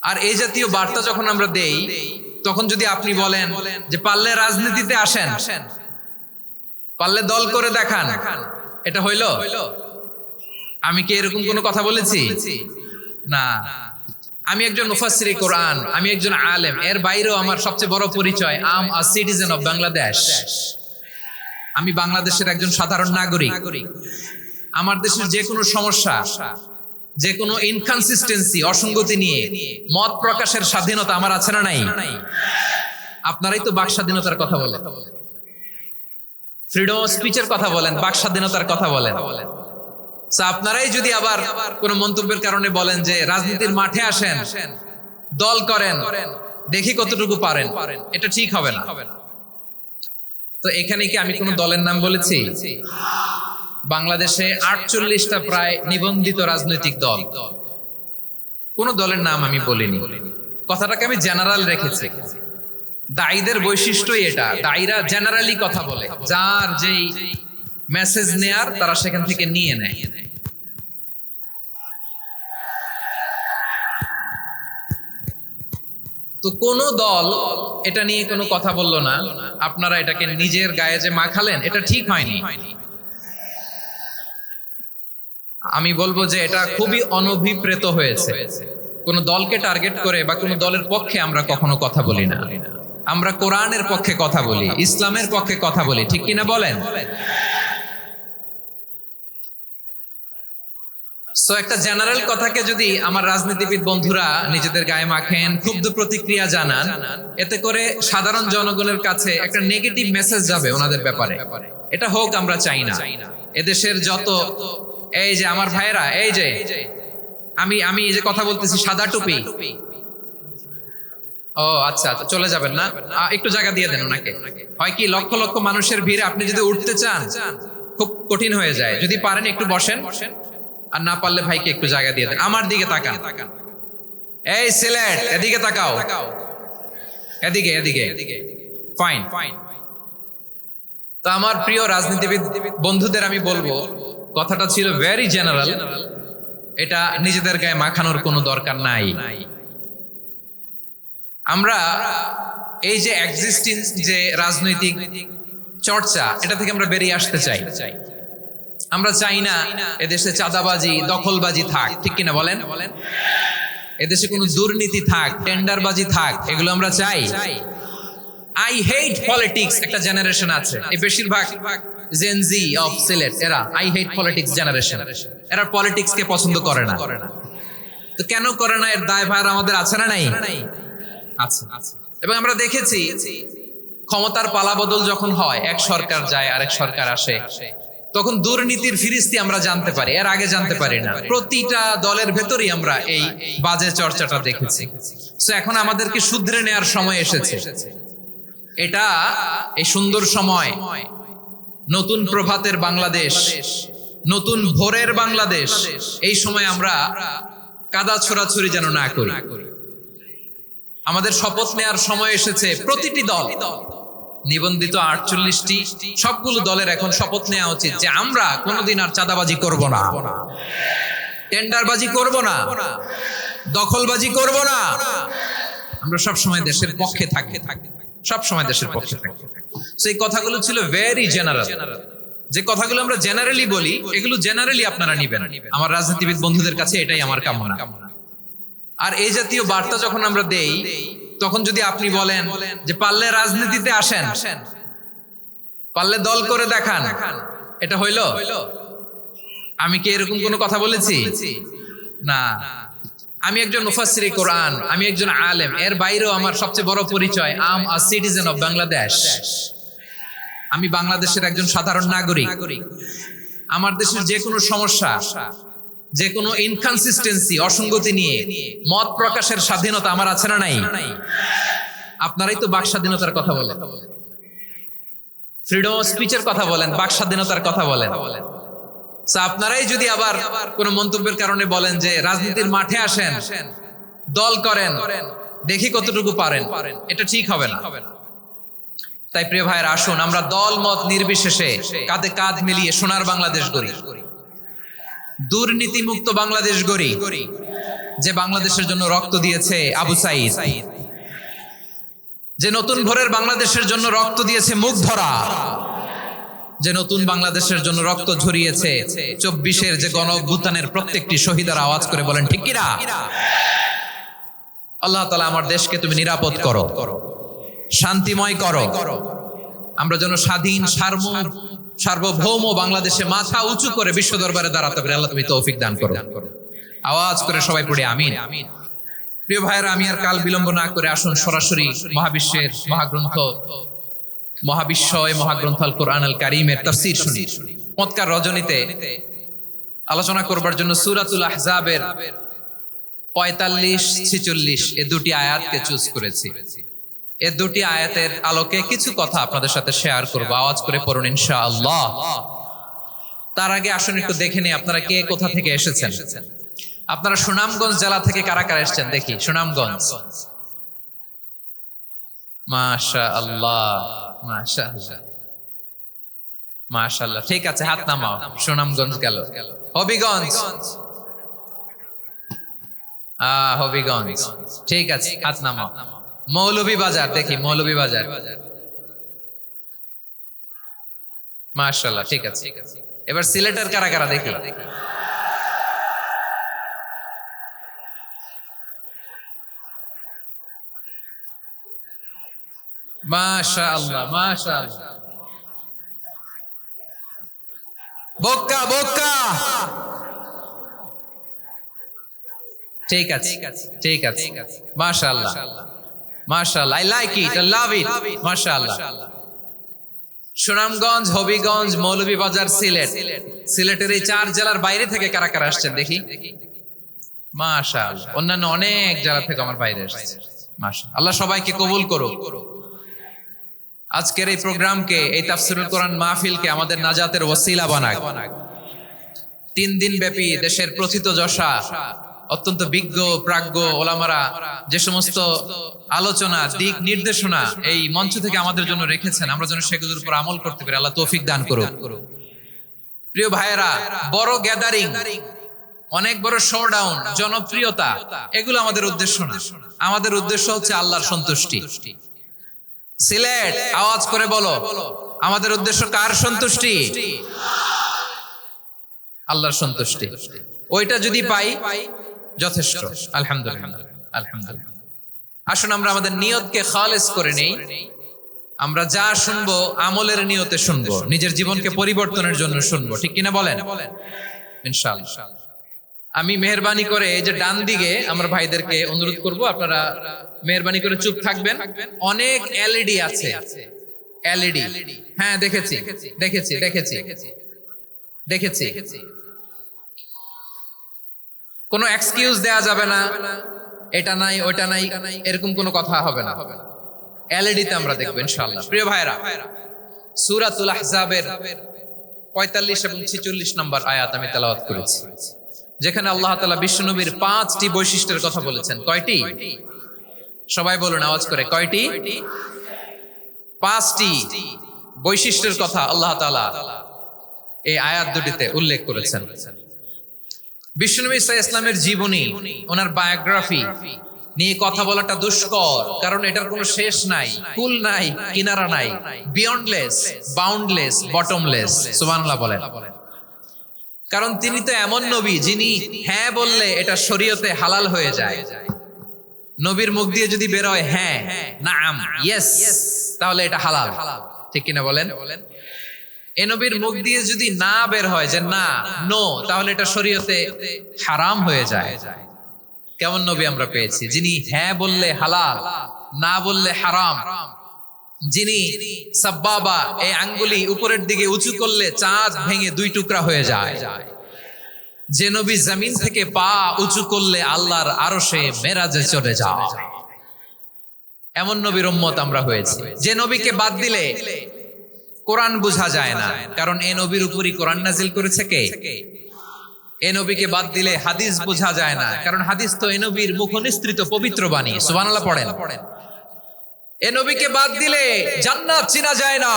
আর এই জাতীয় বার্তা যখন আমরা দেই, তখন যদি আপনি বলেন যে পারলে রাজনীতিতে আসেন, পারলে দল করে দেখান, এটা হইল? আমি কি এরকম কোনো কথা বলেছি? না। আমি একজন মুফাসসিরে কোরআন, আমি একজন আলেম, এর বাইরেও আমার সবচেয়ে বড় পরিচয় আম আ সিটিজেন অফ বাংলাদেশ। আমি বাংলাদেশের একজন সাধারণ নাগরিক। আমার দেশের যে কোনো সমস্যা, যে কোনো ইনকনসিস্টেন্সি, অসঙ্গতি নিয়ে মত প্রকাশের স্বাধীনতা আমার আছে না নাই? আপনারাই তো বাক স্বাধীনতার কথা বলেন, ফ্রিডম অফ স্পিচের কথা বলেন, বাক স্বাধীনতার কথা বলেন। আপনারাই যদি আবার কোন মন্তব্যের কারণে বলেন যে রাজনীতির মাঠে আসেন, দল করেন, দেখি কতটুকু পারেন, এটা ঠিক হবে না। তো এখানে কি আমি কোন দলের নাম বলেছি? বাংলাদেশে 48টা প্রায় নিবন্ধিত রাজনৈতিক দল, কোন দলের নাম আমি বলিনি। কথাটাকে আমি জেনারেল রেখেছি। দায়ীদের বৈশিষ্ট্যই এটা, দায়ীরা জেনারেলি কথা বলে, যার যেই মেসেজ নেয়ার তারা সেখান থেকে নিয়ে নেয়। তো কোন দল এটা নিয়ে কোনো কথা বললো না, আপনারা এটাকে নিজের গায়ে যে মাখালেন, এটা ঠিক হয়নি। আমি বলবো যে এটা খুবই অনভিপ্রেত হয়েছে। কোন দলকে টার্গেট করে বা কোন দলের পক্ষে আমরা কখনো কথা বলি না। আমরা কোরআনের পক্ষে কথা বলি, ইসলামের পক্ষে কথা বলি, ঠিক কিনা বলেন? সো একটা জেনারেল কথাকে যদি আমার রাজনীতিবিদ বন্ধুরা নিজেদের গায়ে মাখেন, ক্ষুব্ধ প্রতিক্রিয়া জানান, এতে করে সাধারণ জনগণের কাছে একটা নেগেটিভ মেসেজ যাবে ওনাদের ব্যাপারে। এটা হোক আমরা চাই না। এদেশের যত এই যে আমার ভাইয়েরা, এই যে আমি এই যে কথা বলতেছি, সাদা টুপি, ও আচ্ছা আচ্ছা, চলে যাবেন না, একটু জায়গা দিয়ে দেন ওনাকে। হয় কি, লক্ষ লক্ষ মানুষের ভিড়ে আপনি যদি উঠতে চান খুব কঠিন হয়ে যায়। যদি পারেন একটু বসেন, আর না পারলে ভাইকে একটু জায়গা দিয়ে দেন। আমার দিকে তাকান, এই সিলেট, এদিকে তাকাও, এদিকে এদিকে, ফাইন। তো আমার প্রিয় রাজনীতিবিদ বন্ধুদের আমি বলবো, কথাটা ছিল ভেরি জেনারেল, এটা নিজেদের গায়ে মাখানোর কোনো দরকার নাই। আমরা এই যে এক্সিস্টিং যে রাজনৈতিক চর্চা, এটা থেকে আমরা বেরিয়ে আসতে চাই। আমরা চাই না এদেশে চাঁদাবাজি, দখলবাজি থাক, ঠিক কিনা বলেন? এদেশে কোনো দুর্নীতি থাক, টেন্ডারবাজি থাক, এগুলো আমরা চাই। আই হেট পলিটিক্স একটা জেনারেশন আছে, এই বেশিরভাগ জেন জি অফ সিলেট, এরা আই হেট পলিটিক্স জেনারেশন। এরা পলিটিক্স কে পছন্দ করে না। তো কেন করে না, এর দায়ভার আমাদের আছে না নাই? আছে। এবং আমরা দেখেছি ক্ষমতার পালাবদল যখন হয়, এক সরকার যায় আরেক সরকার আসে, তখন দুর্নীতির ফিরিস্তি আমরা জানতে পারি, এর আগে জানতে পারি না। প্রতিটা দলের ভেতরেই আমরা এই বাজে চর্চাটা দেখেছি। তো এখন আমাদেরকে শুধরে নেওয়ার সময় এসেছে। এটা এই সুন্দর সময়, নতুন প্রভাতের বাংলাদেশ, নতুন ভোরের বাংলাদেশ, এই সময় আমরা কাদা ছোড়াছুড়ি যেন না করি। আমাদের শপথ নেওয়ার সময় এসেছে। প্রতিটি দল, নিবন্ধিত 48টি, সবগুলো দলের এখন শপথ নেওয়া উচিত যে আমরা কোনোদিন আর চাঁদাবাজি করব না, টেন্ডারবাজি করব না, দখলবাজি করব না। আমরা সবসময় দেশের পক্ষে থাকি, সবসময় দেশের পক্ষে থাকি। সেই কথাগুলো ছিল ভেরি জেনারেল। যে কথাগুলো আমরা জেনারেলি বলি, এগুলো জেনারেলি আপনারা নিবেন। আমার রাজনীতিবিদ বন্ধুদের কাছে এটাই আমার কামনা। আর এই জাতীয় বার্তা যখন আমরা দেই, তখন যদি আপনি বলেন যে পারলে রাজনীতিতে আসেন, পারলে দল করে দেখান, এটা হইল? আমি কি এরকম কোনো কথা বলেছি? না। আমি একজন মুফাসসিরে কোরআন, আমি একজন আলেম, এর বাইরেও আমার সবচেয়ে বড় পরিচয় আম আ সিটিজেন অফ বাংলাদেশ। আমি বাংলাদেশের একজন সাধারণ নাগরিক। আমার দেশের যে কোনো সমস্যা, যে কোনো ইনকনসিস্টেন্সি, অসঙ্গতি নিয়ে মত প্রকাশের স্বাধীনতা আমার আছে না নাই? আপনারাই তো বাক স্বাধীনতার কথা বলেন, ফ্রিডম অফ স্পিচের কথা বলেন, বাক স্বাধীনতার কথা বলেন। আপনারাই যদি আবার কোন মন্তব্যের কারণে বলেন যে রাজনীতির মাঠে আসেন, দল করেন, দেখি কতটুকু পারেন, এটা ঠিক হবে না। তাই প্রিয় ভাইয়ের, আসুন আমরা দল মত নির্বিশেষে কাঁধে কাঁধ মিলিয়ে সোনার বাংলাদেশ গড়ি, দুর্নীতিমুক্ত বাংলাদেশ গড়ি, যে বাংলাদেশের জন্য রক্ত দিয়েছে আবু সাইদ, যে নতুন ভোরের বাংলাদেশের জন্য রক্ত দিয়েছে মুগ্ধরা, যে নতুন বাংলাদেশের জন্য রক্ত ঝরিয়েছে 24-এর যে গণ অভ্যুত্থানের প্রত্যেকটি শহীদের আওয়াজ করে বলেন ঠিক কিনা? আল্লাহ তাআলা আমার দেশকে তুমি নিরাপদ করো, শান্তিময় করো, আমরা যেন স্বাধীন সার্বভৌম বাংলাদেশে মাথা উঁচু করে বিশ্ব দরবারে দাঁড়াতে পারি। আল্লাহ তুমি তৌফিক দান করো। আওয়াজ করে সবাই পড়ি আমিন। প্রিয় ভাইয়েরা, আমি আর কাল বিলম্ব না করে আসুন সরাসরি মহাবিশ্বের মহাগ্রন্থ মহাগ্রন্থ আল কোরআন আল কারীমের তাফসীর শুনি। চমৎকার রজনীতে আলোচনা করবার জন্য সূরাতুল আহজাবের 45-46 এই দুটি আয়াতকে চুজ করেছি। এই দুটি আয়াতের আলোকে কিছু কথা আপনাদের সাথে শেয়ার করব। আওয়াজ করে পড়ুন ইনশাআল্লাহ। তার আগে আসুন একটু দেখে নিই আপনারা কে কোথা থেকে এসেছেন। আপনারা সুনামগঞ্জ জেলা থেকে কারা কারা এসেছেন দেখি। সুনামগঞ্জ, মাশাআল্লাহ মাশাআল্লাহ মাশাআল্লাহ, ঠিক আছে, হাত নামাও। সুনামগঞ্জ গেল। হবিগঞ্জ, হবিগঞ্জ, ঠিক আছে, হাত নামাও। মৌলভীবাজার দেখি, মৌলভীবাজার, মাশাআল্লাহ, ঠিক আছে। এবার সিলেটের কারা কারা দেখি। মাশাআল্লাহ মাশাআল্লাহ, বক্কা বক্কা, ঠিক আছে ঠিক আছে, মাশাআল্লাহ মাশাআল্লাহ, I like it, I love it, মাশাআল্লাহ। সুনামগঞ্জ, হবিগঞ্জ, মৌলভীবাজার, সিলেট। সিলেটের এই 4 জেলার বাইরে থেকে কারা কারা আসছেন দেখি। মাশাআল্লাহ, অন্যান্য অনেক জেলা থেকে আমার বাইরে আসছে। মাশাআল্লাহ, আল্লাহ সবাইকে কবুল করুক। আজকের এই প্রোগ্রামকে, এই তাফসীরুল কোরআন মাহফিলকে আমাদের নাজাতের ওসিলা বানাক। 3 দিন ব্যাপী দেশের প্রথিতযশা অত্যন্ত বিজ্ঞ প্রাজ্ঞ ওলামারা যে সমস্ত আলোচনা, দিক নির্দেশনা এই মঞ্চ থেকে আমাদের জন্য রেখেছেন, আমরা যেন সেগুলোর উপর আমল করতে পারি। আল্লাহ তৌফিক দান করুন। প্রিয় ভাইয়েরা, বড় গ্যাদারিং, অনেক বড় শোডাউন, জনপ্রিয়তা, এগুলো আমাদের উদ্দেশ্য না। আমাদের উদ্দেশ্য হচ্ছে আল্লাহর সন্তুষ্টি। সিলেট, আওয়াজ করে বলো, আমাদের উদ্দেশ্য কার সন্তুষ্টি? আল্লাহর সন্তুষ্টি। ওইটা যদি পাই যথেষ্ট, আলহামদুলিল্লাহ আলহামদুলিল্লাহ। আসুন আমরা আমাদের নিয়তকে খালেস করে নেই। আমরা যা শুনবো আমলের নিয়তে শুনবো, নিজের জীবনকে পরিবর্তনের জন্য শুনবো, ঠিক কিনা বলেন? ইনশাআল্লাহ। আমি মেহেরবানি করে এই যে ডান দিকে আমার ভাইদেরকে অনুরোধ করব, আপনারা মেহেরবানি করে চুপ থাকবেন। অনেক এলইডি আছে, এলইডি, হ্যাঁ দেখেছি দেখেছি দেখেছি দেখেছি। কোনো এক্সকিউজ দেয়া যাবে না, এটা নাই ওটা নাই, এরকম কোনো কথা হবে না। এলইডি তে আমরা দেখব ইনশাআল্লাহ। প্রিয় ভাইরা, সূরাতুল আহজাবের 45 এবং 46 নম্বর আয়াত আমি তেলাওয়াত করেছি, যেখানে আল্লাহ তাআলা বিশ্বনবীর 5টি বৈশিষ্ট্যের কথা বলেছেন। কয়টি? সবাই বলুন আওয়াজ করে, কয়টি? 5টি বৈশিষ্ট্যের কথা আল্লাহ তাআলা এই আয়াত দুটিতে উল্লেখ করেছেন। বিশ্বনবী সাল্লাল্লাহু আলাইহি ওয়াসাল্লামের জীবনী, ওনার বায়োগ্রাফি নিয়ে কথা বলাটা দুষ্কর, কারণ এটার কোনো শেষ নাই, কুল নাই, কিনারা নাই, বিয়ন্ডলেস, বাউন্ডলেস, বটমলেস। সুবহানাল্লাহ বলেন। কারণ তিনি তো এমন নবী যিনি হ্যাঁ বললে এটা শরীয়তে হালাল হয়ে যায়। নবীর মুখ দিয়ে যদি বের হয় হ্যাঁ, নাম, ইয়েস, তাহলে এটা হালাল, ঠিক কিনা বলেন? এ নবীর মুখ দিয়ে যদি না বের হয় যে না, নো, তাহলে এটা শরীয়তে হারাম হয়ে যায়। কেমন নবী আমরা পেয়েছি, যিনি হ্যাঁ বললে হালাল, না বললে হারাম, যিনি সাব্বাবা, এই আঙ্গুলি উপরের দিকে উঁচু করলে চাঁদ ভেঙে 2 টুকরা হয়ে যায়, যে নবী জমিন থেকে পা উঁচু করলে আল্লাহর আরশে মেরাজে চলে যায়। এমন নবীর উম্মত আমরা হয়েছি। যে নবীকে বাদ দিলে কোরআন বোঝা যায় না, কারণ এ নবীর উপরই কোরআন নাজিল করেছে কে? এ নবীকে বাদ দিলে হাদিস বোঝা যায় না, কারণ হাদিস তো এ নবীর মুখনিসৃত পবিত্র বাণী। সুবহানাল্লাহ পড়েন। এ নবীকে বাদ দিলে জান্নাত চিনা যায় না,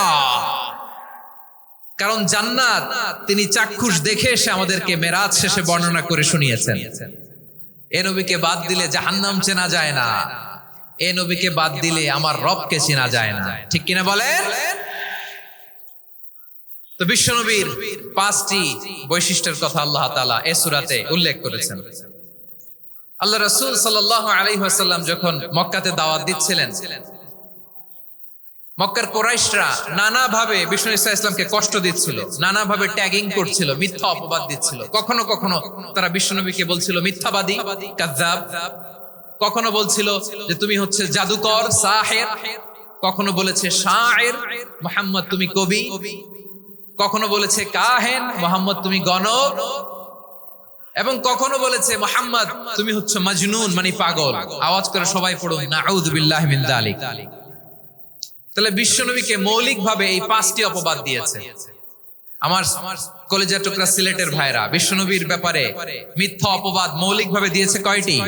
কারণ জান্নাত তিনি চাক্ষুষ দেখে এসে আমাদেরকে মেরাজ শেষে বর্ণনা করে শুনিয়েছেন। এ নবীকে বাদ দিলে জাহান্নাম চেনা যায় না, এ নবীকে বাদ দিলে আমার রবকে চেনা যায় না। ঠিক কিনা বলেন? তো বিশ্বনবীর 5টি বৈশিষ্ট্যের কথা আল্লাহ তাআলা এই সূরাতে উল্লেখ করেছেন। আল্লাহ রাসূল সাল্লাল্লাহু আলাইহি ওয়াসাল্লাম যখন মক্কাতে দাওয়াত দিচ্ছিলেন, মক্কার কুরাইশরা নানাভাবে বিষ্ণু ঈসা ইসলামকে কষ্ট দিচ্ছিল, নানাভাবে ট্যাগিং করছিল, মিথ্যা অপবাদ দিচ্ছিল। কখনো কখনো তারা বিশ্বনবীকে বলছিল মিথ্যাবাদী, কাযযাব। কখনো বলছিল যে তুমি হচ্ছে জাদুকর, সাহির। কখনো বলেছে শায়ের, মুহাম্মদ তুমি কবি। কখনো বলেছে কাহেন, মুহাম্মদ তুমি গণক। এবং কখনো বলেছে মুহাম্মদ তুমি হচ্ছে মাজনুন, মানে পাগল। আওয়াজ করে সবাই পড়ুন নাউযু বিল্লাহি মিন যালিক। তাহলে বিশ্বনবীকে মৌলিকভাবে এই 5টি অপবাদ দিয়েছে। আমার কলেজের টুকরা সিলেটের ভাইরা, বিশ্বনবীর ব্যাপারে মিথ্যা অপবাদ মৌলিকভাবে দিয়েছে কয়টি?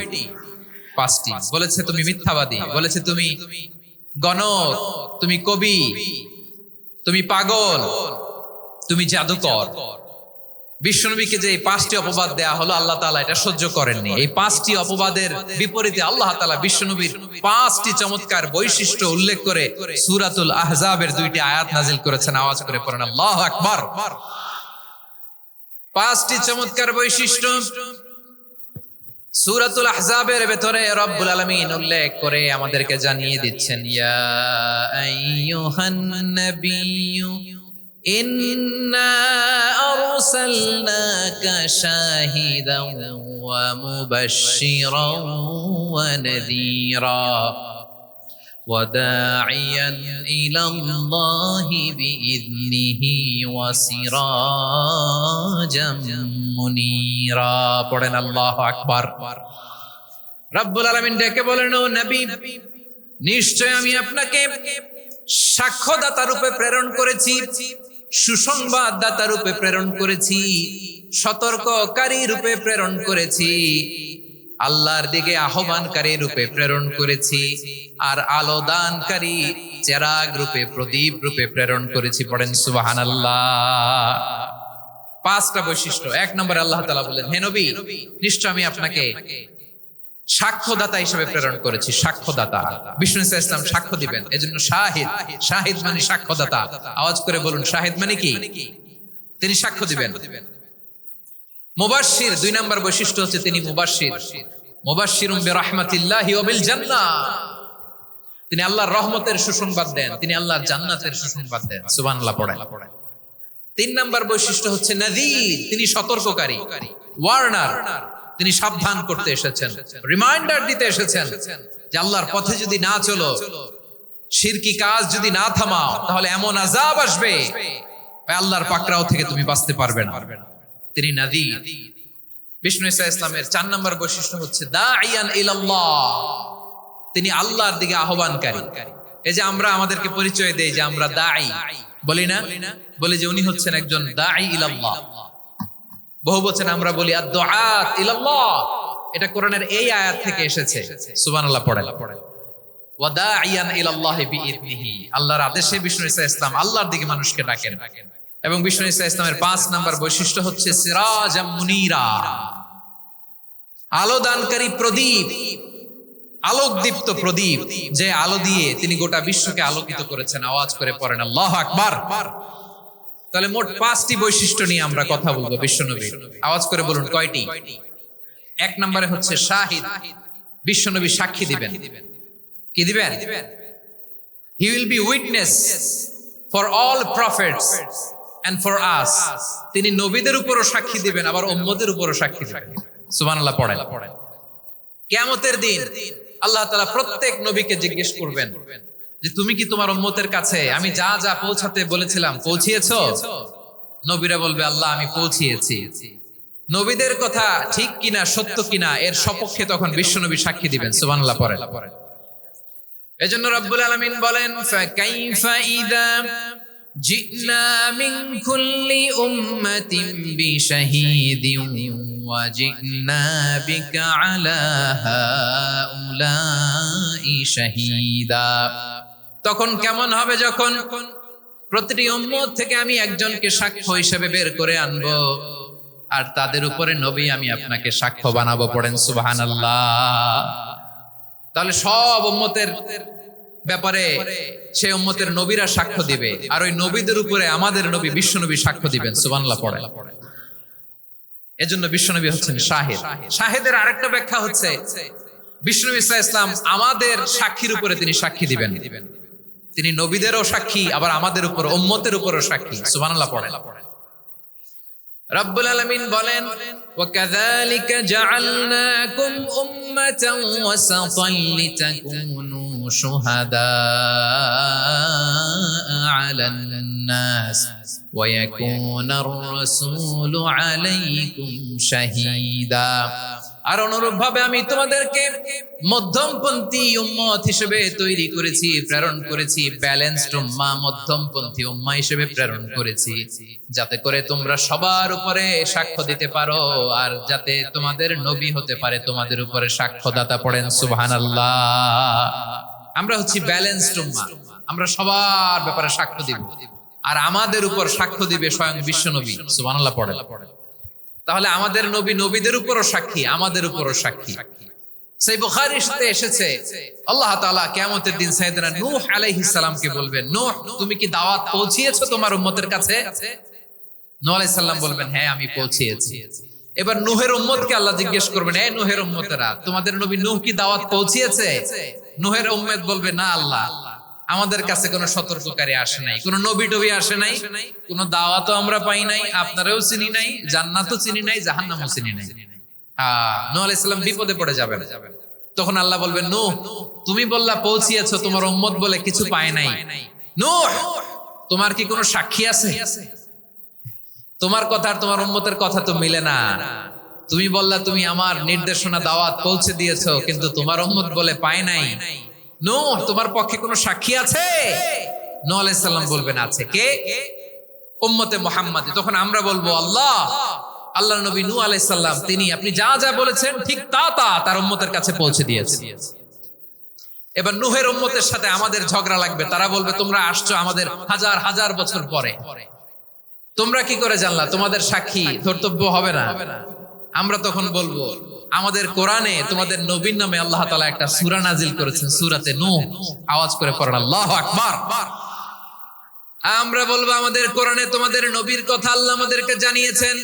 5টি। বলেছে তুমি মিথ্যাবাদী, বলেছে তুমি গণক, তুমি কবি, তুমি পাগল, তুমি জাদুকর। বিশ্বনবীকে যে এই 5টি অপবাদ দেয়া হলো, আল্লাহ তাআলা এটা সহ্য করেননি। এই 5টি অপবাদের বিপরীতে আল্লাহ তাআলা বিশ্বনবীর 5টি চমৎকার বৈশিষ্ট্য উল্লেখ করে সূরাতুল আহজাবের 2টি আয়াত নাজিল করেছেন। আওয়াজ করে পড়েন আল্লাহু আকবার। 5টি চমৎকার বৈশিষ্ট্য সূরাতুল আহজাবের ভেতরে রব্বুল আলামিন উল্লেখ করে আমাদেরকে জানিয়ে দিচ্ছেন, ইয়া আইয়ুহান নাবিয়্যু ইন্না আরসালনাকা শাহিদান ওয়া মুবাশশিরান ওয়া নাযীরা ওয়া দাঈয়ান ইলাল্লাহি বিইذনিহি ওয়া সিরাজাম মুনীরা। পড়েন আল্লাহু আকবার। রব্বুল আলামিন ডেকে বলেন, ও নবী, নিশ্চয় আমি আপনাকে সাক্ষ্যদাতা রূপে প্রেরণ করেছি, সুসংবাদদাতা রূপে প্রেরণ করেছি, সতর্ককারী রূপে প্রেরণ করেছি, আল্লাহর দিকে আহ্বানকারী রূপে প্রেরণ করেছি, আর আলো দানকারী চেরাগ রূপে, প্রদীপ রূপে প্রেরণ করেছি। পড়েন সুবহানাল্লাহ। 5টা বৈশিষ্ট্য। 1 নম্বরে আল্লাহ তাআলা বলেন, হে নবী, নিশ্চয় আমি আপনাকে সাক্ষ্যদাতা হিসেবে প্রেরণ করেছি। সাক্ষ্যদাতা, বিষ্ণু ঈসা ইসলাম সাক্ষ্য দিবেন, এজন্য শাহিদ। শাহিদ মানে সাক্ষ্যদাতা। আওয়াজ করে বলুন শাহিদ মানে কি? তিনি সাক্ষ্য দিবেন। মুবাশশির, 2 নম্বর বৈশিষ্ট্য হচ্ছে তিনি মুবাশশির। মুবাশশিরুম বিরাহমাতিল্লাহি ওয়া বিল জান্নাহ। তিনি আল্লাহর রহমতের সুসংবাদ দেন, তিনি আল্লাহর জান্নাতের সুসংবাদ দেন। সুবহানাল্লাহ পড়েন। 3 নম্বর বৈশিষ্ট্য হচ্ছে নাযীর, তিনি সতর্ককারী, ওয়ার্নার। তিনি সাবধান করতে এসেছেন, রিমাইন্ডার দিতে এসেছেন যে আল্লাহর পথে যদি না চলো, শিরকি কাজ যদি না থামাও, তাহলে এমন আযাব আসবে আল্লাহর পাকড়াও থেকে তুমি বাঁচতে পারবে না। তিনি নাযীর। বিষ্ণু ঈসা ইসলামের 4 নম্বর বৈশিষ্ট্য হচ্ছে দাঈয়ান ইলাল্লাহ, তিনি আল্লাহর দিকে আহ্বানকারী। এই যে আমরা আমাদেরকে পরিচয় দেই যে আমরা দাঈ, বলি না? বলি যে উনি হচ্ছেন একজন দাঈ ইলাল্লাহ। বহু বচন আমরা বলি আদ-দুআত ইলাল্লাহ। এটা কোরআনের এই আয়াত থেকে এসেছে। সুবহানাল্লাহ পড়েন। ওয়া দাঈয়ান ইলাল্লাহি বিইذনিহি, আল্লাহর আদেশে বিষ্ণু ঈসা ইসলাম আল্লাহর দিকে মানুষকে ডাকেন। এবং বিষ্ণু ঈসা ইসলামের 5 নম্বর বৈশিষ্ট্য হচ্ছে সিরাজাম মুনীরা, আলো দানকারী প্রদীপ, আলোকদীপ্ত প্রদীপ, যে আলো দিয়ে তিনি গোটা বিশ্বকে আলোকিত করেছেন। আওয়াজ করে পড়েন আল্লাহু আকবার। তাহলে মোট 5টি বৈশিষ্ট্য নিয়ে আমরা কথা বলবো বিশ্বনবীর। আওয়াজ করে বলুন কয়টি? 1 নম্বরে হচ্ছে শাহিদ, বিশ্বনবী সাক্ষী দিবেন। কি দিবেন? He will be witness for all prophets and for us. তিনি নবীদের উপরও সাক্ষী দিবেন, আবার উম্মতের উপরও সাক্ষী দিবেন। সুবহানাল্লাহ পড়েন। কিয়ামতের দিন আল্লাহ তাআলা প্রত্যেক নবীকে জিজ্ঞেস করবেন যে তুমি কি তোমার উম্মতের কাছে আমি যা যা পৌঁছাতে বলেছিলাম পৌঁছিয়েছো? নবীরা বলবে আল্লাহ আমি পৌঁছিয়েছি। নবীদের কথা ঠিক কিনা, সত্য কিনা, এর সপক্ষে তখন বিশ্বনবী সাক্ষী দিবেন। সুবহানাল্লাহ পড়েন। এজন্য রব্বুল আলামিন বলেন, ফাকাইফা ইযা জিনা মিন কুল্লি উম্মাতিন বিশাহীদিন ওয়া জিনা বিকা আলা হাউলাই শাহীদা। তখন কেমন হবে যখন প্রতিটি উম্মত থেকে আমি একজনকে সাক্ষ্য হিসেবে বের করে আনবো, আর তাদের উপরে নবী আমি আপনাকে সাক্ষ্য বানাবো, পড়েন সুবহানাল্লাহ। তাহলে সব উম্মতের ব্যাপারে সেই উম্মতের নবীরা সাক্ষ্য দিবে, আর ওই নবীদের উপরে আমাদের নবী বিশ্বনবী সাক্ষ্য দিবেন, সুবহানাল্লাহ পড়েন। এজন্য বিশ্বনবী হচ্ছেন শাহিদ। শাহিদের আরেকটা ব্যাখ্যা হচ্ছে বিশ্বনবী সাল্লাল্লাহু আলাইহি ওয়াসাল্লাম আমাদের সাক্ষীর উপরে তিনি সাক্ষী দিবেন। তিনি নবীদেরও সাক্ষী, আবার আমাদের উপর উম্মতের উপরও সাক্ষী, সুবহানাল্লাহ পড়েন। রব্বুল আলামিন বলেন, ওয়াকাযালিকা জাআলনাকুম উম্মাতান ওয়াসাতান লিতাকুনু শুহাদা আলান নাস ওয়া ইয়াকুনার রাসূলু আলাইকুম শাহীদা। আর অনুরূপভাবে আমি তোমাদেরকে মধ্যমপন্থী উম্মত হিসেবে তৈরি করেছি, প্রেরণ করেছি, ব্যালেন্সড উম্মাহ, মধ্যমপন্থী উম্মাহ হিসেবে প্রেরণ করেছি, যাতে করে তোমরা সবার উপরে সাক্ষ্য দিতে পারো, আর যাতে তোমাদের নবী হতে পারে তোমাদের উপরে সাক্ষ্যদাতা, পড়েন সুবহানাল্লাহ। আমরা হচ্ছি ব্যালেন্সড উম্মাহ, আমরা সবার ব্যাপারে সাক্ষ্য দিব, আর আমাদের উপর সাক্ষ্য দিবে স্বয়ং বিশ্বনবী, সুবহানাল্লাহ পড়েন। তাহলে আমাদের নবী নবীদের উপরও সাক্ষী, আমাদের উপরও সাক্ষী। সেই বুখারীর সাথে এসেছে আল্লাহ তাআলা কিয়ামতের দিন সাইয়েদনা নূহ আলাইহিস সালামকে বলবেন, নূহ তুমি কি দাওয়াত পৌঁছিয়েছো তোমার উম্মতের কাছে? নূহ আলাইহিস সালাম বলবেন, হ্যাঁ আমি পৌঁছিয়েছি। এবার নূহের উম্মতকে আল্লাহ জিজ্ঞেস করবেন, এই নূহের উম্মতেরা তোমাদের নবী নূহ কি দাওয়াত পৌঁছিয়েছে? নূহের উম্মত বলবে, না আল্লাহ, আমাদের কাছে কোনো সতর্ককারী আসে নাই, কোনো নবী টবি আসে নাই, কোনো দাওয়াতও আমরা পাই নাই, আপনারাও চিনি নাই, জান্নাতও চিনি নাই, জাহান্নামও চিনি নাই। নূহ আলাইহিস সালাম বিপদে পড়ে যাবেন। তখন আল্লাহ বলবেন, নূহ তুমি বললা পৌঁছিয়েছো, তোমার উম্মত বলে কিছু পায় নাই। নূহ তোমার কি কোনো সাক্ষী আছে? তোমার কথা আর তোমার উম্মতের কথা তো মিলে না। তুমি বললা তুমি আমার নির্দেশনা দাওয়াত পৌঁছে দিয়েছো, কিন্তু তোমার উম্মত বলে পায় নাই। নূহ তোমার পক্ষে কোনো সাক্ষী আছে? নূহ আলাইহিস সালাম বলবেন, আছে। কে? উম্মতে মুহাম্মাদী। তখন আমরা বলবো, আল্লাহর নবী নূহ আলাইহিস সালাম তিনি আপনি যা যা বলেছেন ঠিক তা তার উম্মতের কাছে পৌঁছে দিয়েছে। এবার নূহের উম্মতের সাথে আমাদের ঝগড়া লাগবে। তারা বলবে, তোমরা আসছো আমাদের হাজার হাজার বছর পরে, তোমরা কি করে জানলা? তোমাদের সাক্ষী ধর্তব্য হবে না? আমরা তখন বলবো, আমাদের কোরআনে তোমাদের নবীর নামে আল্লাহ তাআলা একটা সূরা নাজিল করেছেন, সূরাতে নূহ। আওয়াজ করে পড়েন আল্লাহু আকবার। আমরা বলবো, আমাদের কোরআনে তোমাদের নবীর কথা আল্লাহ আমাদেরকে জানিয়েছেন,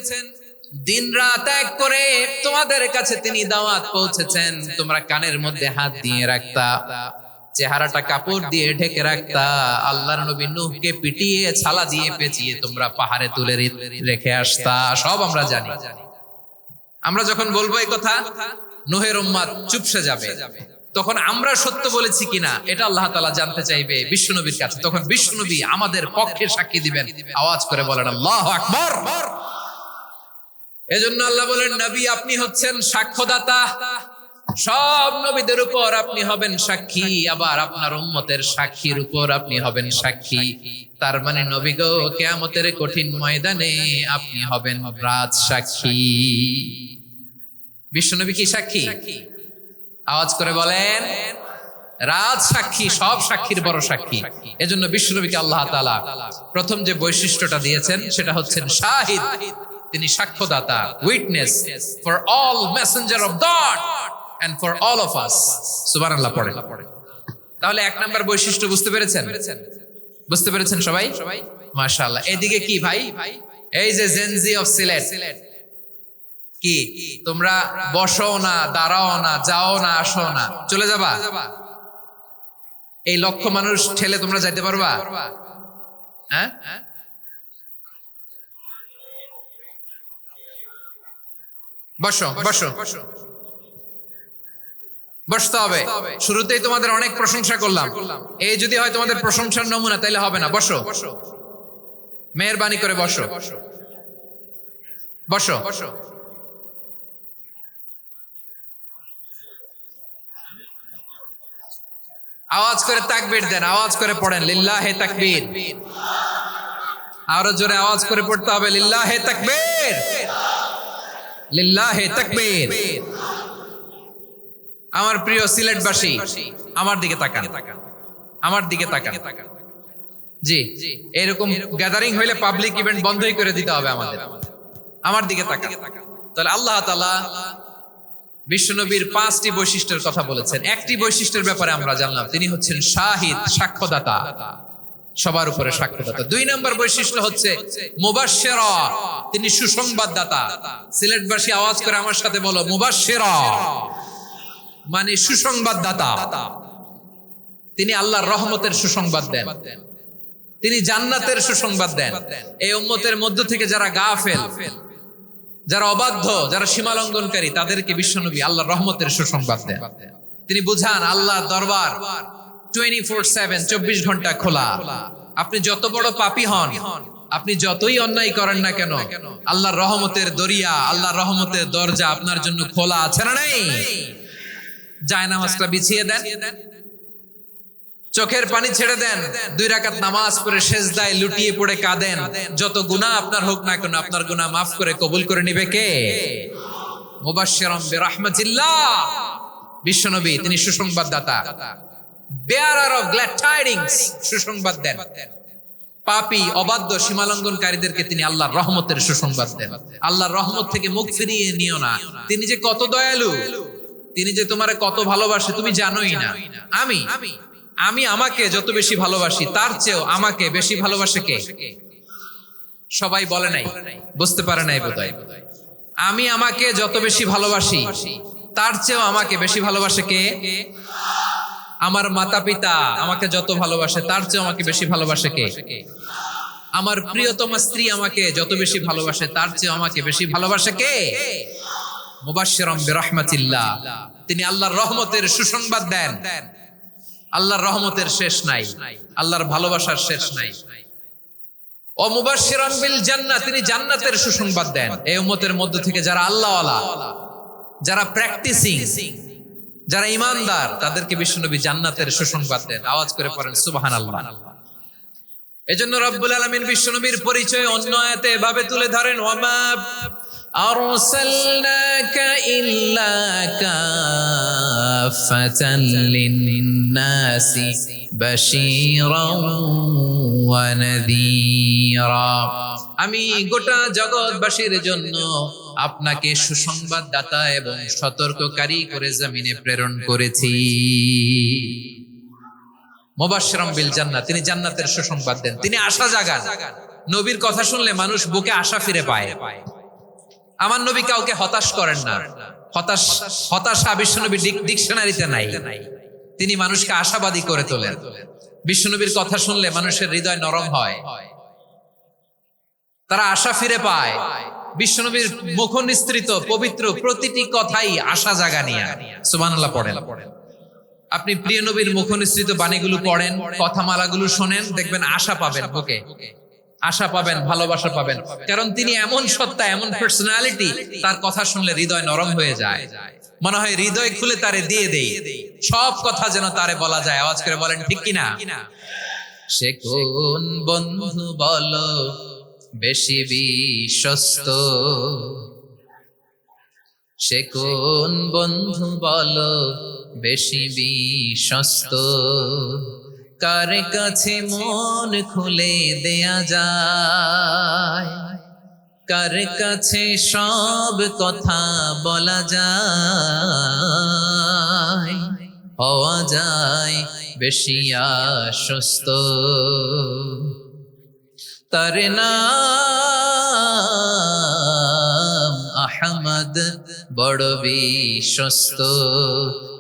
দিন রাত এক করে তোমাদের কাছে তিনি দাওয়াত পৌঁছেছেন। তোমরা কানের মধ্যে হাত দিয়ে রাখতা, চেহারাটা কাপড় দিয়ে ঢেকে রাখতা, আল্লাহর নবী নূহকে পিটিয়ে ছালা দিয়ে পেঁচিয়ে তোমরা পাহাড়ে তুলে রেখে আসতা, সব আমরা জানি। আমরা যখন বলবো এই কথা, নূহের উম্মত চুপসে যাবে। তখন আমরা সত্য বলেছি কিনা এটা আল্লাহ তাআলা জানতে চাইবে বিশ্বনবীর কাছে। তখন বিশ্বনবী আমাদের পক্ষে সাক্ষী দিবেন। আওয়াজ করে বলেন আল্লাহু আকবার। এজন্য আল্লাহ বলেন, নবী আপনি হচ্ছেন সাক্ষ্যদাতা, সব নবীদের উপর আপনি হবেন সাক্ষী, আবার আপনার উম্মতের সাক্ষীর উপর আপনি হবেন সাক্ষী। তার মানে নবী গো, কিয়ামতের কঠিন ময়দানে আপনি হবেন রাজ সাক্ষী। বিশ্বনবী কি সাক্ষী? আওয়াজ করে বলেন, রাজ সাক্ষী, সব সাক্ষীর বড় সাক্ষী। এজন্য বিশ্বনবীকে আল্লাহ তাআলা প্রথম যে বৈশিষ্ট্যটা দিয়েছেন সেটা হচ্ছেন শাহিদ। তিনি সাক্ষ্যদাতা, witness for all messenger of God and for all of us. সুবহানাল্লাহ পড়ে। তাহলে এক নাম্বার বৈশিষ্ট্য বুঝতে পেরেছেন? বুঝতে পেরেছেন সবাই? মাশাআল্লাহ। এদিকে কি ভাই, এই যে জেনজি অফ সিলেট, কি তোমরা বসো না, দাঁড়াও না, যাও না, আসো না, চলে যাবা? এই লক্ষ মানুষ ঠেলে তোমরা যাইতে পারবা? হ্যাঁ, বসো বসো, বসতে হবে। শুরুতেই তোমাদের অনেক প্রশংসা করলাম, এই যদি হয় তোমাদের প্রশংসার নমুনা, তাইলে হবে না। বসো, মেহেরবানি করে বসো, বসো। আওয়াজ করে তাকবীর দেন, আওয়াজ করে পড়েন লিল্লাহে তাকবীর। আরো জোরে আওয়াজ করে পড়তে হবে, লিল্লাহে তাকবীর, লিল্লাহে তাকবীর। আমার প্রিয় সিলেটবাসী, আমার দিকে তাকান, আমার দিকে তাকান। জি, এরকম গ্যাদারিং হইলে পাবলিক ইভেন্ট বন্ধই করে দিতে হবে আমাদের। আমার দিকে তাকান। তাহলে আল্লাহ তাআলা বিশ্বনবীর 5টি বৈশিষ্ট্যের কথা বলেছেন। একটি বৈশিষ্ট্যের ব্যাপারে আমরা জানলাম, তিনি হচ্ছেন শাহিদ, সাক্ষ্যদাতা, সবার উপরে সাক্ষ্যদাতা। 2 নম্বর বৈশিষ্ট্য হচ্ছে মুবাশশিরা, তিনি সুসংবাদদাতা। সিলেটবাসী আওয়াজ করে আমার সাথে বলো, মুবাশশিরা মানে সুসংবাদদাতা। তিনি আল্লাহর রহমতের সুসংবাদ দেন, তিনি জান্নাতের সুসংবাদ দেন। এই উম্মতের মধ্য থেকে যারা গাফেল, যারা অবাধ্য, যারা সীমালঙ্ঘনকারী, তাদেরকে বিশ্বনবী আল্লাহর রহমতের সুসংবাদ দেন। তিনি বুঝান আল্লাহর দরবার 24/7, 24 ঘন্টা খোলা। আপনি যত বড় পাপী হন, আপনি যতই অন্যায় করেন না কেন, আল্লাহর রহমতের দরিয়া, আল্লাহর রহমতের দরজা আপনার জন্য খোলা আছে না নেই? জায়নামাজটা বিছিয়ে দেন, চোখের পানি ছেড়ে দেন, 2 রাকাত নামাজ পড়ে সেজদায় লুটিয়ে পড়ে কাঁদেন। যত গুনাহ আপনার হোক না কেন, আপনার গুনাহ মাফ করে কবুল করে নিবে কে? মুবাশশিরাম বিরাহমাতিল্লাহ। বিশ্বনবী তিনি সুসংবাদদাতা, bearer of glad tidings, সুসংবাদ দেন। পাপী, অবাধ্য, সীমালঙ্ঘনকারীদেরকে তিনি আল্লাহর রহমতের সুসংবাদ দেন। আল্লাহর রহমত থেকে মুখ ফিরিয়ে নিও না। তিনি যে কত দয়ালু, তিনি যে তোমারে কত ভালোবাসে তুমি জানোই না। আমি আমাকে যত বেশি ভালোবাসি, তার চেয়েও আমাকে বেশি ভালোবাসে কে? সবাই বলে নাই, বুঝতে পারে নাই বোধহয়। আমি আমাকে যত বেশি ভালোবাসি, তার চেয়েও আমাকে বেশি ভালোবাসে কে? আমার মাতা পিতা আমাকে যত ভালোবাসে, তার চেয়েও আমাকে বেশি ভালোবাসে কে? আমার প্রিয়তমা স্ত্রী আমাকে যত বেশি ভালোবাসে, তার চেয়েও আমাকে বেশি ভালোবাসে কে? মুবাশশিরাম বিরাহমাতিল্লাহ, তিনি আল্লাহর রহমতের সুসংবাদ দেন। আল্লাহর রহমতের শেষ নাই, আল্লাহর ভালোবাসার শেষ নাই। ও মুবাশশিরান বিল জান্নাহ, তিনি জান্নাতের সুসংবাদ দেন। এই উম্মতের মধ্য থেকে যারা আল্লাহওয়ালা, যারা প্র্যাকটিসিং, যারা ঈমানদার, তাদেরকে বিশ্বনবী জান্নাতের সুসংবাদ দেন। আওয়াজ করে পড়েন সুবহানাল্লাহ। এজন্য রব্বুল আলামিন বিশ্বনবীর পরিচয় অন্য আয়াতে এভাবে তুলে ধরেন, ওয়ামা আরসালনাকা ইল্লা কাফাতান লিন-নাসি বাশীরান ওয়া নাযীরা। আমি গোটা জগৎবাসীর জন্য আপনাকে সুসংবাদদাতা এবং সতর্ককারী করে জমিনে প্রেরণ করেছি। মুবাশশিরাম বিল জান্নাহ, তিনি জান্নাতের সুসংবাদ দেন, তিনি আশা জাগান। নবীর কথা শুনলে মানুষ বুকে আশা ফিরে পায়। আমার নবী কাউকে হতাশ করেন না। হতাশা বিশ্বনবী ডিকশনারিতে নাই। তিনি মানুষকে আশাবাদী করে তোলেন। বিশ্বনবীর কথা শুনলে মানুষের হৃদয় নরম হয়, তারা আশা ফিরে পায়। বিশ্বনবীর মুখ নিঃসৃত পবিত্র প্রতিটি কথাই আশা জাগানিয়া। সুবহানাল্লাহ পড়েন। আপনি প্রিয় নবীর মুখ নিঃসৃত বাণীগুলো পড়েন, কথামালাগুলো শোনেন, দেখবেন আশা পাবেন, বুকে আশা পাবেন, ভালোবাসা পাবেন। কারণ তিনি এমন সত্তা, এমন পার্সোনালিটি, তার কথা শুনলে হৃদয় নরম হয়ে যায়। মনে হয় হৃদয় খুলে তারে দিয়ে দেই, সব কথা যেন তারে বলা যায়। আওয়াজ করে বলেন ঠিক কিনা? সে কোন বন্ধু বলো বেশি বিশ্বস্ত, সে কোন বন্ধু বলো বেশি বিশ্বস্ত, কার কাছে মন খুলে দেয়া যায়, কার কাছে সব কথা বলা যায়, হওয়া যায় বেশি আশ্বস্ত। তার নাম আহমদ, বড় বিশ্বস্ত।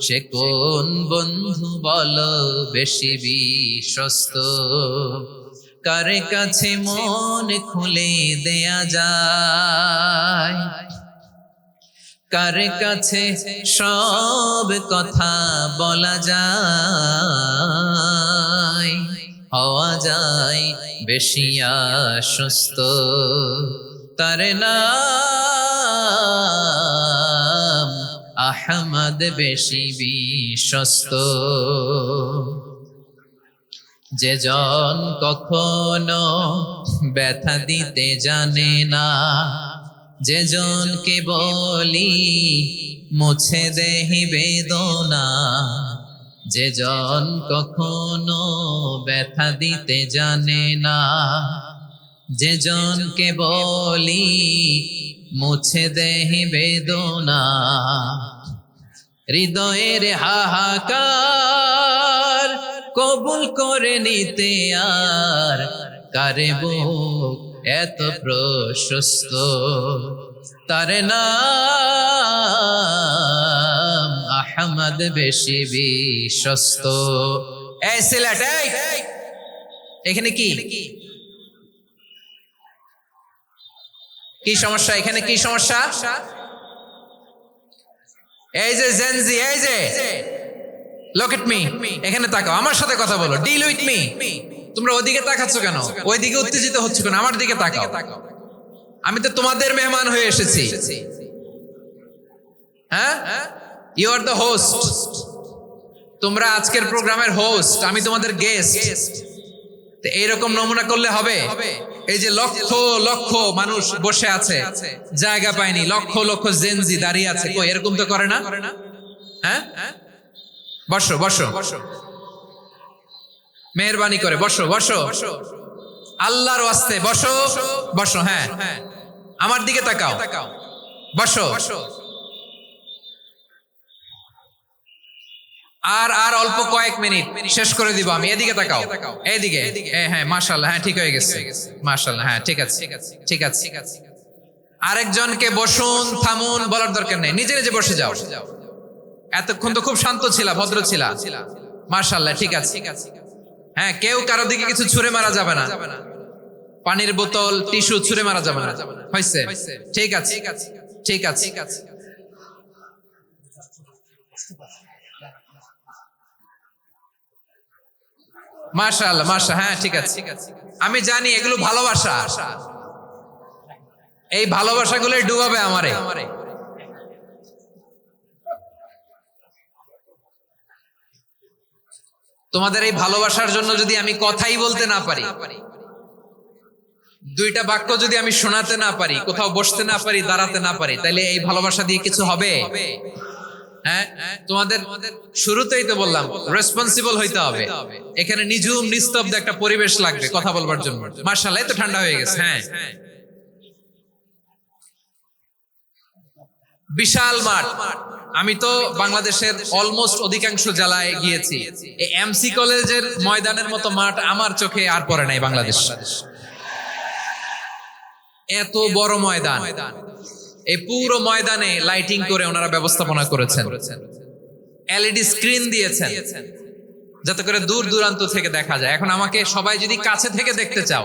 সে কোন বন্ধু বলো বেশি বিশ্বস্ত, কার কাছে মন খুলে দেয়া যায়, কার কাছে সব কথা বলা যায়, হওয়া যায় বেশি আশ্বস্ত। তার নাম আহমদ, বেশি বিশ্বস্ত। যে জন কখনো ব্যথা দিতে জানে না, যে জনকে বলি মুছে দেহি বেদনা, যে জন কখনো ব্যথা দিতে জানে না, যে জনকে বলি মুছে দেহি বেদনা, হৃদয়ের হাহাকার কবুল করে নিতে আর কারে বুক এত প্রশস্ত, তার নাম আহমদ বেশি বিশ্বস্ত। এই সিলেট, এখানে কি কি সমস্যা? এখানে কি সমস্যা? এই যে জেনজি, এই যে লুক এট মি, এখানে তাকাও, আমার সাথে কথা বলো, ডিল উইথ মি। তোমরা ওদিকে তাকাচ্ছ কেন? ওইদিকে উত্তেজিত হচ্ছ কেন? আমার দিকে তাকাও। আমি তো তোমাদের মেহমান হয়ে এসেছি। হ্যাঁ, ইউ আর দ্য হোস্ট। তোমরা আজকের প্রোগ্রামের হোস্ট, আমি তোমাদের গেস্ট। এইরকম নমুনা করলে হবে? এই যে লক্ষ লক্ষ মানুষ বসে আছে, জায়গা পায়নি, লক্ষ লক্ষ জেনজি দাঁড়িয়ে আছে, কই এরকম তো করে না? হ্যাঁ, বসো বসো, মেহরবানি করে বসো বসো, আল্লাহর ওয়াস্তে বসো বসো। হ্যাঁ, আমার দিকে তাকাও, বসো। আর অল্প কয়েক মিনিট শেষ করে দিব আমি। এদিকে তাকাও, এইদিকে। হ্যাঁ, মাশাআল্লাহ, হ্যাঁ ঠিক হয়ে গেছে, মাশাআল্লাহ, হ্যাঁ ঠিক আছে, ঠিক আছে। আরেকজনকে বসুন, থামুন বলার দরকার নেই, নিজে নিজে বসে যাও। এতক্ষণ তো খুব শান্ত ছিলা, ভদ্র ছিলা, মাশাআল্লাহ, ঠিক আছে। হ্যাঁ, কেউ কারো দিকে কিছু ছুঁড়ে মারা যাবে না, পানির বোতল, টিস্যু ছুঁড়ে মারা যাবে না, হয়েছে? ঠিক আছে, ঠিক আছে। মাশাআল্লাহ, মাশাআল্লাহ, হ্যাঁ ঠিক আছে। আমি জানি এগুলো ভালোবাসা, এই ভালোবাসাগুলোই ডুবাবে আমারে। তোমাদের এই ভালোবাসার জন্য যদি আমি কথাই বলতে না পারি, দুইটা বাক্য যদি আমি শোনাতে না পারি, কোথাও বসতে না পারি, দাঁড়াতে না পারি, তাহলে এই ভালোবাসা দিয়ে কিছু হবে? হ্যাঁ, তোমাদের শুরুতেই তো বললাম রেসপন্সিবল হইতে হবে। এখানে নিঝুম নিস্তব্ধ একটা পরিবেশ লাগবে কথা বলবার জন্য। মাশাআল্লাহ, তো ঠান্ডা হয়ে গেছে। হ্যাঁ, বিশাল মাঠ। আমি তো বাংলাদেশের অলমোস্ট অধিকাংশ জেলায় গিয়েছি, এই এমসি কলেজের ময়দানের মতো মাঠ আমার চোখে আর পড়ে নাই বাংলাদেশ। এত বড় ময়দান, এই পুরো ময়দানে লাইটিং করে ওনারা ব্যবস্থাপনা করেছেন, এলইডি স্ক্রিন দিয়েছেন যাতে করে দূর দূরান্ত থেকে দেখা যায়। এখন আমাকে সবাই যদি কাছে থেকে দেখতে চাও,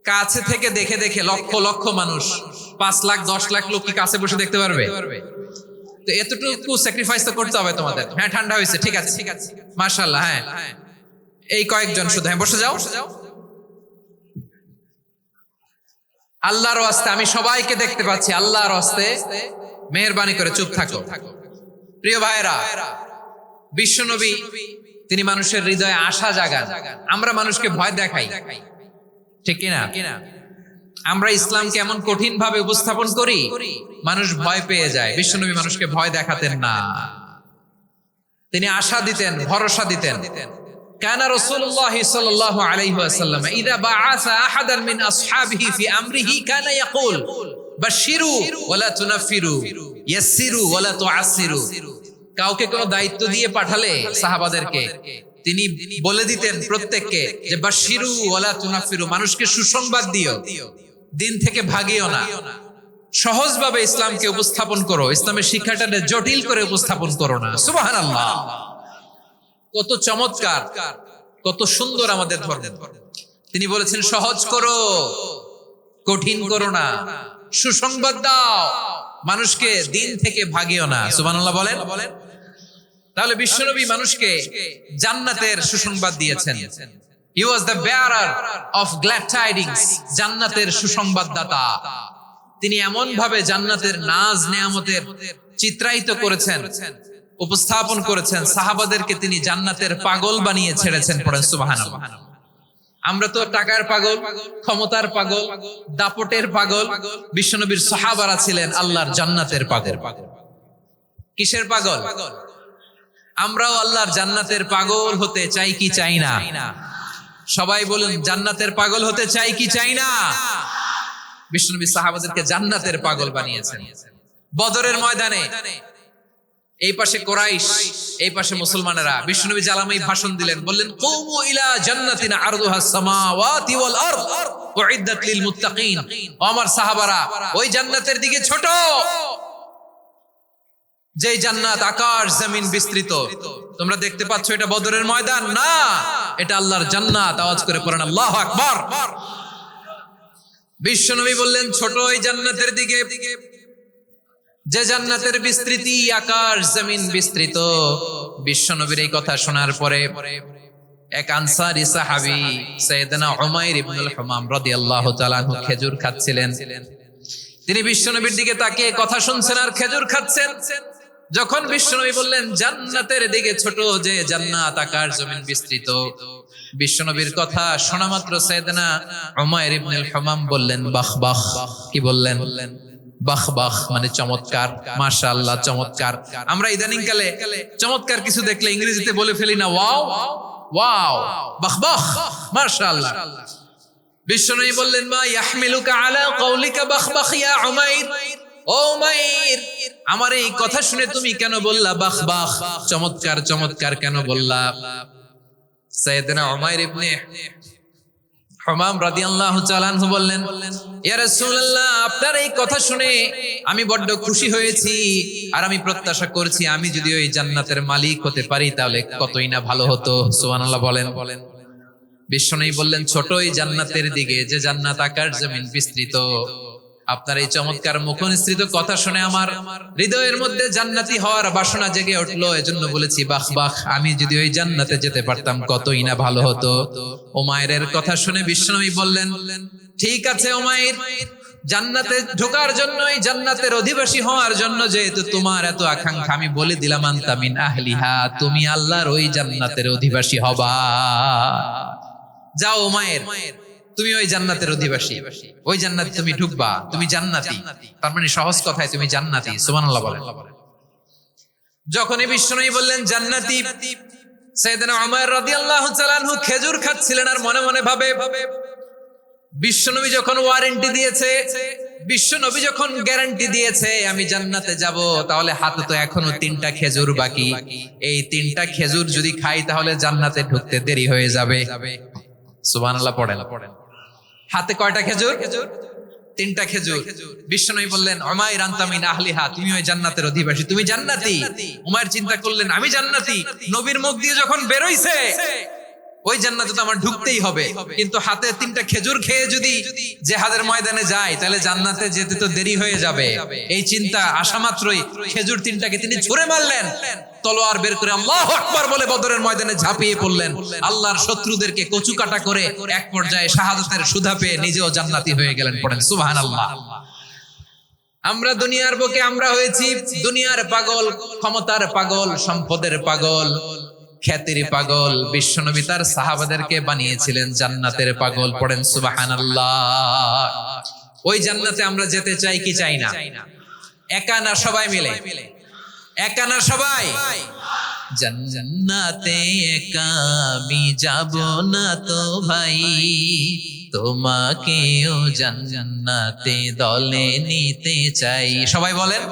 কাছে থেকে দেখে দেখে লক্ষ লক্ষ মানুষ, 5 লাখ 10 লাখ লোক কি কাছে বসে দেখতে পারবে? তো এতটুকু স্যাক্রিফাইস তো করতে হবে তোমাদের। হ্যাঁ, ঠান্ডা হয়েছে, ঠিক আছে, মাশাআল্লাহ। হ্যাঁ, এই কয়েকজন শুধু, হ্যাঁ বসে যাও। আল্লাহর ওয়াস্তে আমি সবাইকে দেখতে পাচ্ছি, আল্লাহর ওয়াস্তে মেহেরবানি করে চুপ থাকো। প্রিয় ভাইরা, বিশ্বনবী তিনি মানুষের হৃদয়ে আশা জাগান। আমরা মানুষকে ভয় দেখাই, ঠিক কিনা? আমরা ইসলামকে এমন কঠিন ভাবে উপস্থাপন করি, মানুষ ভয় পেয়ে যায়। বিশ্বনবী মানুষকে ভয় দেখাতেন না, তিনি আশা দিতেন, ভরসা দিতেন। কানা রাসূলুল্লাহ সাল্লাল্লাহু আলাইহি ওয়াসাল্লাম ইযা বাআসা আহাদান মিন আসহাবিহি ফি আমরিহি কানা ইয়াকুল বাশশিরু ওয়া লা তুনাফিরু ইয়াসসিরু ওয়া লা তুআসসিরু। কাউকে কোনো দায়িত্ব দিয়ে পাঠালে সাহাবাদেরকে তিনি বলে দিতেন প্রত্যেককে যে বাশশিরু ওয়া লা তুনাফিরু, মানুষকে সুসংবাদ দিও, দিন থেকে ভাগিও না। সহজভাবে ইসলামকে উপস্থাপন করো, ইসলামের শিক্ষাটাকে জটিল করে উপস্থাপন করো না। সুবহানাল্লাহ, কত চমৎকার, কত সুন্দর আমাদের ধর্ম। তিনি বলেছেন সহজ করো, কঠিন করো না, সুসংবাদ দাও, মানুষকে দিন থেকে ভাগিও না। সুবহানাল্লাহ বলেন। তাহলে বিশ্বনবী মানুষকে জান্নাতের সুসংবাদ দিয়েছেন। He was the bearer of glad tidings, জান্নাতের সুসংবাদদাতা। তিনি এমন ভাবে জান্নাতের নাজ নেয়ামতের চিত্রায়িত করেছেন, উপস্থাপন করেছেন, সাহাবাদেরকে তিনি জান্নাতের পাগল বানিয়ে ছেড়েছেন। পড়েন সুবহানাল্লাহ। আমরা তো টাকার পাগল, ক্ষমতার পাগল, দাপটের পাগল। বিশ্বনবীর সাহাবারা ছিলেন আল্লাহর জান্নাতের পাগল। কিসের পাগল? আমরাও আল্লাহর জান্নাতের পাগল হতে চাই কি চাই না? সবাই বলুন, জান্নাতের পাগল হতে চাই কি চাই না? বিশ্বনবী সাহাবাদেরকে জান্নাতের পাগল বানিয়েছেন। বদরের ময়দানে এই পাশে কুরাইশ, এই পাশে মুসলমানেরা, বিশ্বনবী জালামাই ভাষণ দিলেন, বললেন কুমু ইলা জান্নাতিন আরদুহাস সামাওয়াতি ওয়াল আরদ উইদ্দাত লিল মুত্তাকিন। আমার সাহাবারা, ওই জান্নাতের দিকে ছোট, যে জান্নাত আকাশ জমিন বিস্তৃত। তোমরা দেখতে পাচ্ছ এটা বদরের ময়দান না, এটা আল্লাহর জান্নাত। আওয়াজ করে পড়েন আল্লাহু আকবার। বিশ্বনবী বললেন ছোট ওই জান্নাতের দিকে, যে জান্নাতের বিস্তৃতি আকাশ জমিন বিস্তৃত। বিশ্বনবীর এই কথা শোনার পরে এক আনসারী সাহাবী সাইয়েদনা উমাইর ইবনুল হুমাম রাদিয়াল্লাহু তাআলা আনহু খেজুর খাচ্ছিলেন। তিনি বিশ্বনবীর দিকে তাকিয়ে কথা শুনছেন আর খেজুর খাচ্ছেন। যখন বিশ্বনবী বললেন জান্নাতের দিকে ছোট, যে জান্নাত আকাশ জমিন বিস্তৃত, বিশ্বনবীর কথা শোনা মাত্র সাইয়েদনা উমাইর ইবনুল হুমাম বললেন বাহ বাহ। কি বললেন? বাহ বাহ মানে চমৎকার, মাশাআল্লাহ চমৎকার। আমরা ইদানিং কালে চমৎকার কিছু দেখলে ইংরেজিতে বলে ফেলি না ওয়াও ওয়াও, বাহ বাহ মাশাআল্লাহ। বিশ্বনবী বললেন মা ইয়াহমিলুকা আলা কওলিকা বাহ বাহ ইয়া উমাইর। ও উমাইর, আমার এই কথা শুনে তুমি কেন বললা বাহ বাহ, চমৎকার চমৎকার কেন বললা? সাইয়েদনা উমাইর ইবনে হুমাম রাদিয়াল্লাহু তাআলা আনহু বললেন ইয়া রাসূলুল্লাহ, আপনার এই কথা শুনে আমি বড্ড খুশি হয়েছি, আর আমি প্রত্যাশা করছি আমি যদি ওই জান্নাতের মালিক হতে পারি তাহলে কতই না ভালো হতো। সুবহানাল্লাহ বলেন। বিশ্বনবী বললেন ছোট ওই জান্নাতের দিকে, যে জান্নাত আকাশ জমিন বিস্তৃত। আপনার এই চমৎকার মুখনিসৃত কথা শুনে আমার হৃদয়ের মধ্যে জান্নাতি হওয়ার বাসনা জেগে উঠলো, এজন্য বলেছি বাহ বাহ, আমি যদি ওই জান্নাতে যেতে পারতাম কতই না ভালো হতো। উমাইরের কথা শুনে বিশ্বনবী বললেন ঠিক আছে উমাইর, জান্নাতে ঢোকার জন্য, এই জান্নাতের অধিবাসী হওয়ার জন্য যেহেতু তোমার এত আকাঙ্ক্ষা, আমি বলে দিলাম আনতা মিন আহলিহা, তুমি আল্লাহর ওই জান্নাতের অধিবাসী হবা। যাও উমাইর, তুমি ওই জান্নাতের অধিবাসী, ওই জান্নাতে তুমি ঢুকবা, তুমি জান্নাতি। তার মানে সহজ কথায় তুমি জান্নাতি। সুবহানাল্লাহ বলেন। যখনই বিশ্বনবী বললেন জান্নাতি, সাইয়েদনা উমাইর রাদিয়াল্লাহু তাআলা আনহু খেজুর খাচ্ছিলেন আর মনে মনে ভাবে বিশ্বনবী যখন ওয়ারেন্টি দিয়েছে, বিশ্বনবী যখন গ্যারান্টি দিয়েছে আমি জান্নাতে যাব, তাহলে হাতে তো এখনো 3টা খেজুর বাকি। এই 3টা খেজুর যদি খাই তাহলে জান্নাতে ঢুকতে দেরি হয়ে যাবে। সুবহানাল্লাহ পড়েন। হাতে কয়টা খেজুর? 3টা খেজুর। বিশ্বনবী বললেন উমাইর আনতা মিন আহলিহা, তুমি ওই জান্নাতের অধিবাসী, তুমি জান্নাতি। উমাইর চিন্তা করলেন আমি জান্নাতি, নবীর মুখ দিয়ে যখন বের হইছে ওই জান্নাতে তো আমার ঢুকতেই হবে, কিন্তু হাতে 3টা খেজুর খেয়ে যদি জিহাদের ময়দানে যায় তাহলে জান্নাতে যেতে তো দেরি হয়ে যাবে। এই চিন্তা আসা মাত্রই খেজুর 3টাকে তিনি ছুঁড়ে মারলেন, তলোয়ার বের করে আল্লাহু আকবার বলে বদরের ময়দানে ঝাঁপিয়ে পড়লেন। আল্লাহর শত্রুদেরকে কচু কাটা করে এক পর্যায়ে শাহাদাতের সুধা পেয়ে নিজেও জান্নাতি হয়ে গেলেন। পড়েন সুবহানাল্লাহ। আমরা দুনিয়ার বুকে আমরা হয়েছি দুনিয়ার পাগল, ক্ষমতার পাগল, সম্পদের পাগল, খ্যাতির পাগল। বিশ্বনবী তার সাহাবাদেরকে বানিয়েছিলেন জান্নাতের পাগল। পড়েন সুবহানাল্লাহ। ওই জান্নাতে আমরা যেতে চাই কি চাই না? একা না সবাই মিলে? একা না সবাই? জান্নাতে একা আমি যাব না তো ভাই, তোমাকেও জান্নাতে দলে নিতে চাই। সবাই বলেন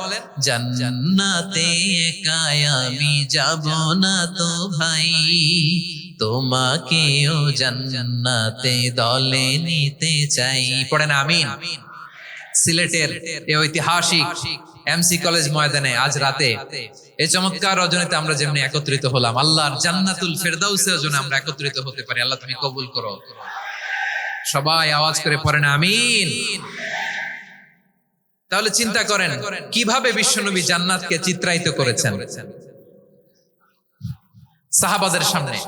জান্নাতে একা আমি যাব না তো ভাই, তোমাকেও জান্নাতে দলে নিতে চাই। পড়েন আমিন। সিলেটের এই ঐতিহাসিক এমসি কলেজ ময়দানে আজ রাতে এই চমৎকার রজনীতে আমরা যেমনি একত্রিত হলাম, আল্লাহর জান্নাতুল ফেরদাউসের জন্য আমরা একত্রিত হতে পারি। আল্লাহ তুমি কবুল করো। সবাই আওয়াজ করে পড়েন আমিন। তাহলে চিন্তা করেন কিভাবে বিশ্বনবী জান্নাতকে চিত্রায়িত করেছেন সাহাবাদের সামনে,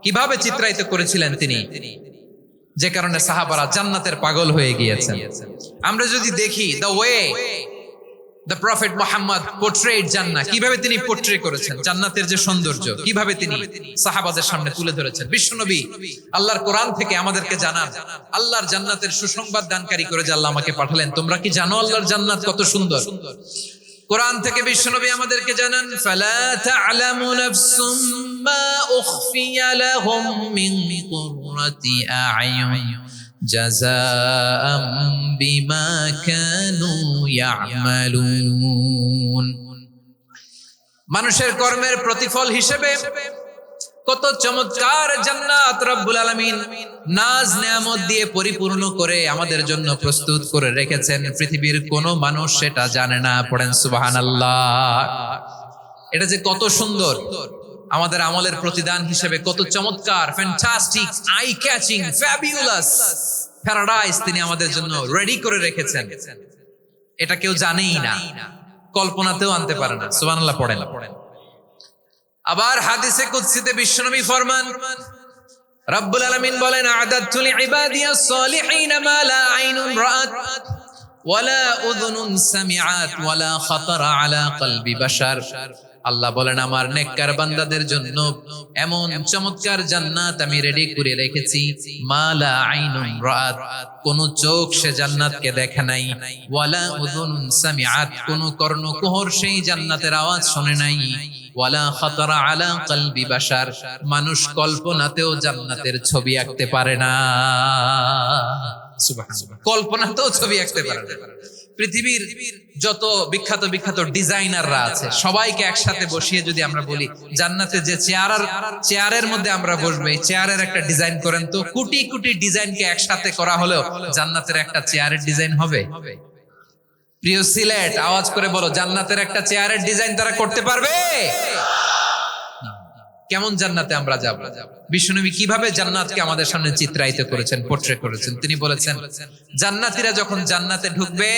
কিভাবে চিত্রায়িত করেছিলেন তিনি, যে কারণে সাহাবারা জান্নাতের পাগল হয়ে গিয়েছেন। আমরা যদি দেখি the way the prophet Muhammad portrayed জান্নাত, কিভাবে তিনি পোর্ট্রে করেছেন জান্নাতের যে সৌন্দর্য, কিভাবে তিনি সাহাবাদের সামনে তুলে ধরেছেন। বিশ্বনবী আল্লাহর কোরআন থেকে আমাদেরকে জানান আল্লাহর জান্নাতের সুসংবাদ দানকারী করে যে আল্লাহ আমাকে পাঠালেন। তোমরা কি জানো আল্লাহর জান্নাত কত সুন্দর? কোরআন থেকে বিশ্বনবী আমাদেরকে জানান ফালা তা'লামু নাফসুম মা উখফিয়া লাহুম মিন কুররাতি আ'য়ুন জাযাআম বিমা কানু ইয়া'মালুন। মানুষের কর্মের প্রতিফল হিসেবে কত চমৎকার জান্নাত রব্বুল আলামিন নাজ নেয়ামত দিয়ে পরিপূর্ণ করে আমাদের জন্য প্রস্তুত করে রেখেছেন। পৃথিবীর কোন মানুষ সেটা জানে না। পড়েন সুবহানাল্লাহ। এটা যে কত সুন্দর, আমাদের আমলের প্রতিদান হিসেবে কত চমৎকার, fantastic, eye catching, fabulous paradise তিনি আমাদের জন্য রেডি করে রেখেছেন। এটা কেউ জানেই না, কল্পনাতেও আনতে পারে না। সুবহানাল্লাহ পড়েন। আবার হাদিসে কুদসিতে বিশ্বনবী ফরমান, রব্বুল আলামিন বলেন, আ'দাদতু লিইবাদিয়াস সালিহিন মা লা আইনুন রাআত ওয়ালা উযুনুন সামিআত ওয়ালা খাতারা আলা কলবি বাশার। আল্লাহ বলেন, আমার নেককার বান্দাদের জন্য এমন চমৎকার জান্নাত আমি রেডি করে রেখেছি, মা লা আইনুন রাআত, কোন চোখ সে জান্নাতকে দেখে নাই, ওয়ালা উযুনুন সামিআত, কোন কর্ণকুহর সেই জান্নাতের আওয়াজ শুনে নাই, ওয়ালা খাতারা আলা কলবি বাশার, মানুষ কল্পনাতেও জান্নাতের ছবি আঁকতে পারে না। সুবহানাল্লাহ, কল্পনাতেও ছবি আঁকতে পারে না। পৃথিবীর যত বিখ্যাত বিখ্যাত ডিজাইনাররা আছে সবাইকে একসাথে বসিয়ে যদি আমরা বলি জান্নাতে যে চেয়ারের মধ্যে আমরা বসবো, এই চেয়ারের একটা ডিজাইন করেন তো, কোটি কোটি ডিজাইনকে একসাথে করা হলেও জান্নাতের একটা চেয়ারের ডিজাইন হবে? প্রিয় সিলেট, আওয়াজ করে বলো, জান্নাতের একটা চেয়ারের ডিজাইন তারা করতে পারবে? কেমন জান্নাতে আমরা যাব? বিশ্বনবী কিভাবে জান্নাতকে আমাদের সামনে চিত্রায়িত করেছেন, পোর্ট্রে করেছেন। তিনি বলেছেন, জান্নাতীরা যখন জান্নাতে ঢুকবে,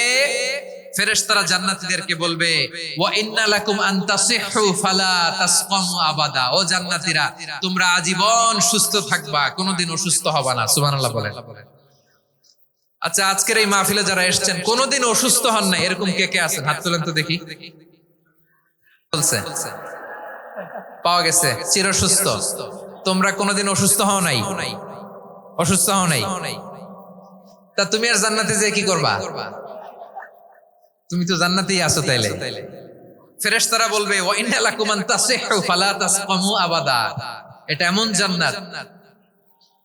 ফেরেশতারা জান্নাতীদেরকে বলবে, ওয়া ইন্না লাকুম আন তাসিহু ফালা তাসকামু আবাদা। ও জান্নাতীরা, তোমরা আজীবন সুস্থ থাকবা, কোনোদিন অসুস্থ হবা না। সুবহানাল্লাহ বলেন। আচ্ছা, আজকের এই মাহফিলে যারা এসেছেন কোনোদিন অসুস্থ হন না, এরকম কে কে আছেন? হাত তোলেন তো দেখি। বলছে পাওয়া গেছে, চির সুস্থ। তোমরা কোনোদিন অসুস্থ হও নাই? অসুস্থ হও নাই? তা তুমি আর জান্নাতে যে কি করবা? তুমি তো জান্নাতেই আছো তাইলে। ফেরেশতারা বলবে, ওয়া ইন্না লাকুম আন তাসিহু ফালা তাসকামু আবাদা। এটা এমন জান্নাত,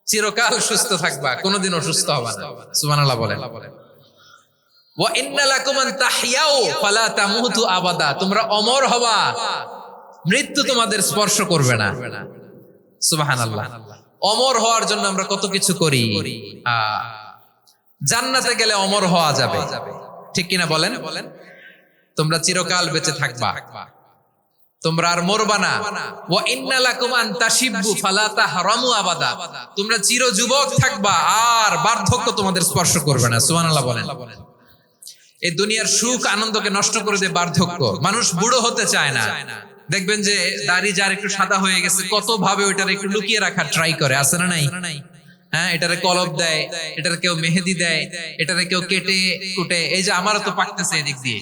চিরকাল সুস্থ থাকবা, কোনোদিন অসুস্থ হবা না। সুবহানাল্লাহ বলেন। ওয়া ইন্না লাকুম আন তাহইয়াউ ফালা তামুতু আবাদা। তোমরা অমর হবা, মৃত্যু তোমাদের স্পর্শ করবে না। সুবহানাল্লাহ। অমর হওয়ার জন্য আমরা কত কিছু করি। জান্নাতে গেলে অমর হওয়া যাবে, ঠিক কিনা বলেন? তোমরা চিরকাল বেঁচে থাকবা, তোমরা আর মরবা না। ওয়া ইন্না লাকুম আন তাশিব্বু ফালা তাহরামু আবাদা। তোমরা চির যুবক থাকবা, আর বার্ধক্য তোমাদের স্পর্শ করবে না। সুবহানাল্লাহ বলেন। এই দুনিয়ার সুখ আনন্দকে নষ্ট করে দেয় বার্ধক্য। মানুষ বুড়ো হতে চায় না। দেখবেন যে দাড়ি যার একটু সাদা হয়ে গেছে, কত ভাবে ওইটার একটু লুকিয়ে রাখার ট্রাই করে, আছে না নাই? হ্যাঁ, এটারে কলব দেয়, এটারে কেউ মেহেদি দেয়, এটারে কেউ কেটে কুটে। এই যে আমারও তো পাকতেছে এদিক দিয়ে।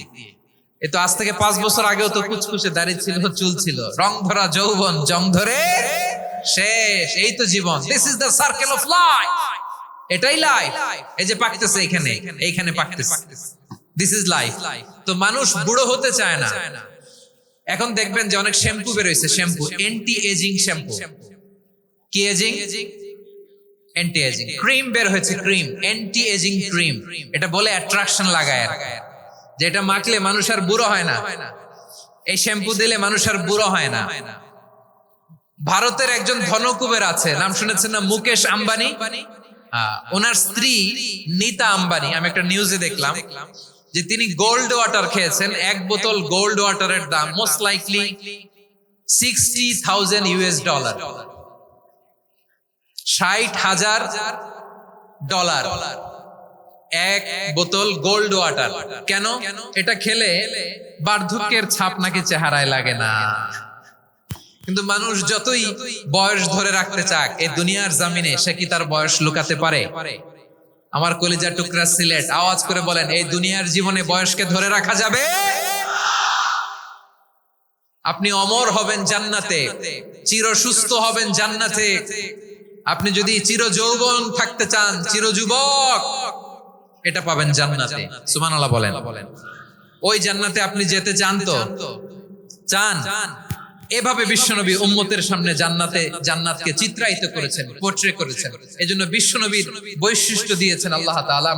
এ তো আজ থেকে 5 বছর আগেও তো কুচকুচে দাড়ি ছিল, চুল ছিল, রং ধরা যৌবন, জং ধরে শেষ। এই তো জীবন। This is the circle of life. এটাই লাইফ। এই যে পাকতেছে এইখানে, এইখানে পাকতেছে। This is life. তো মানুষ বুড়ো হতে চায় না। এখন দেখবেন যে অনেক শ্যাম্পু বের হয়েছে, শ্যাম্পু অ্যান্টি এজিং শ্যাম্পু। কি এজিং? Anti ageing. ক্রিম বের হয়েছে, ক্রিম অ্যান্টি এজিং ক্রিম। এটা বলে অ্যাট্রাকশন লাগায়, যে এটা মাখলে মানুষ আর বুড়ো হয় না, এই শ্যাম্পু দিলে মানুষ আর বুড়ো হয় না। ভারতের একজন ধনকুবের আছে, নাম শুনেছেন না? মুকেশ আম্বানি। ওনার স্ত্রী নীতা আম্বানি, আমি একটা নিউজে দেখলাম যে তিনি গোল্ড ওয়াটার খেয়েছেন। এক বোতল গোল্ড ওয়াটারের দাম মোস্ট লাইকলি $60,000। $60,000 এক বোতল গোল্ড ওয়াটার। কেন? এটা খেলে বার্ধক্যের ছাপ নাকি চেহারায় লাগে না। কিন্তু মানুষ যতই বয়স ধরে রাখতে চাক এই দুনিয়ার জমিনে, সে কি তার বয়স লুকাতে পারে? আমার কলিজার টুকরা সিলেট, আওয়াজ করে বলেন, এই দুনিয়ার জীবনে বয়সকে ধরে রাখা যাবে? আপনি অমর হবেন জান্নাতে, চির সুস্থ হবেন জান্নাতে। আপনি যদি চির যৌবন থাকতে চান, চির যুবক, এটা পাবেন জান্নাতে। সুবহানাল্লাহ বলেন। ওই জান্নাতে আপনি যেতে চান তো? চান? এভাবে বিশ্বনবী উম্মতের সামনে জান্নাতকে চিত্রায়িত করেছেন, পোর্ট্রে করেছেন। এজন্য বিশ্বনবীর বৈশিষ্ট্য দিয়েছেন আল্লাহ তাআলা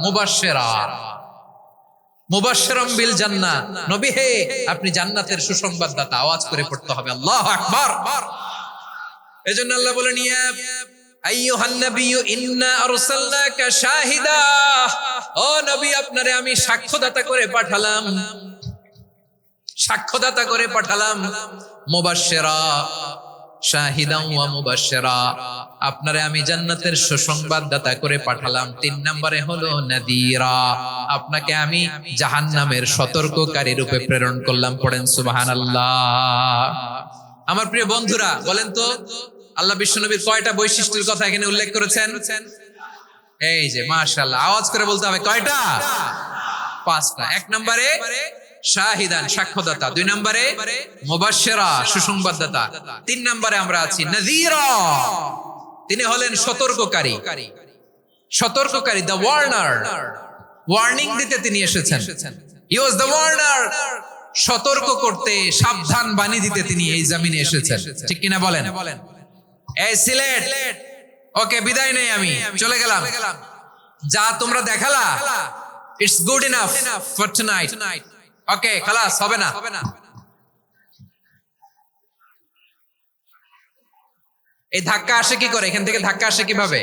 মুবাশশিরাম বিল জান্নাহ। নবী হে, আপনি জান্নাতের সুসংবাদদাতা। আওয়াজ করে পড়তে হবে আল্লাহু আকবার। এজন্য আল্লাহ বলেন, ইয়া আইয়ুহান নাবিয়্যু ইন্না আরসালনাকা শাহিদা। ও নবী, আপনারে আমি সাক্ষ্যদাতা করে পাঠালাম, সাক্ষ্যদাতা করে পাঠালাম। মুবাশশিরা শাহিদান ওয়া মুবাশশিরা, আপনারে আমি জান্নাতের সুসংবাদদাতা করে পাঠালাম। 3 নম্বরে হলো নাদিরা, আপনাকে আমি জাহান্নামের সতর্ককারী রূপে প্রেরণ করলাম। পড়েন সুবহানাল্লাহ। আমার প্রিয় বন্ধুরা, বলেন তো আল্লাহ বিশ্বনবীর কয়টা বৈশিষ্ট্যের কথা এখানে উল্লেখ করেছেন? এই যে মাশাআল্লাহ, আওয়াজ করে বলতে হবে কয়টা? 5টা। 1 নম্বরে শাহিদান, সাক্ষ্যদাতা। 2 নম্বরে মুবাশশিরা, সুসংবাদদাতা। 3 নম্বরে আমরা আছি নাযীরা, তিনি হলেন সতর্ককারী। সতর্ককারী, দ্য ওয়ার্নার, ওয়ার্নিং দিতে তিনি এসেছেন। হি ওয়াজ দ্য ওয়ার্নার, সতর্ক করতে, সাবধান বাণী দিতে তিনি এই জমিনে এসেছেন। ঠিক কিনা বলেন? এই সিলেট, ওকে বিদায় নেই, আমি চলে গেলাম। যা তোমরা দেখালা, it's good enough for tonight. Okay, খালাস, হবে না। এই ধাক্কা আসে কি করে? এখান থেকে ধাক্কা আসে কিভাবে?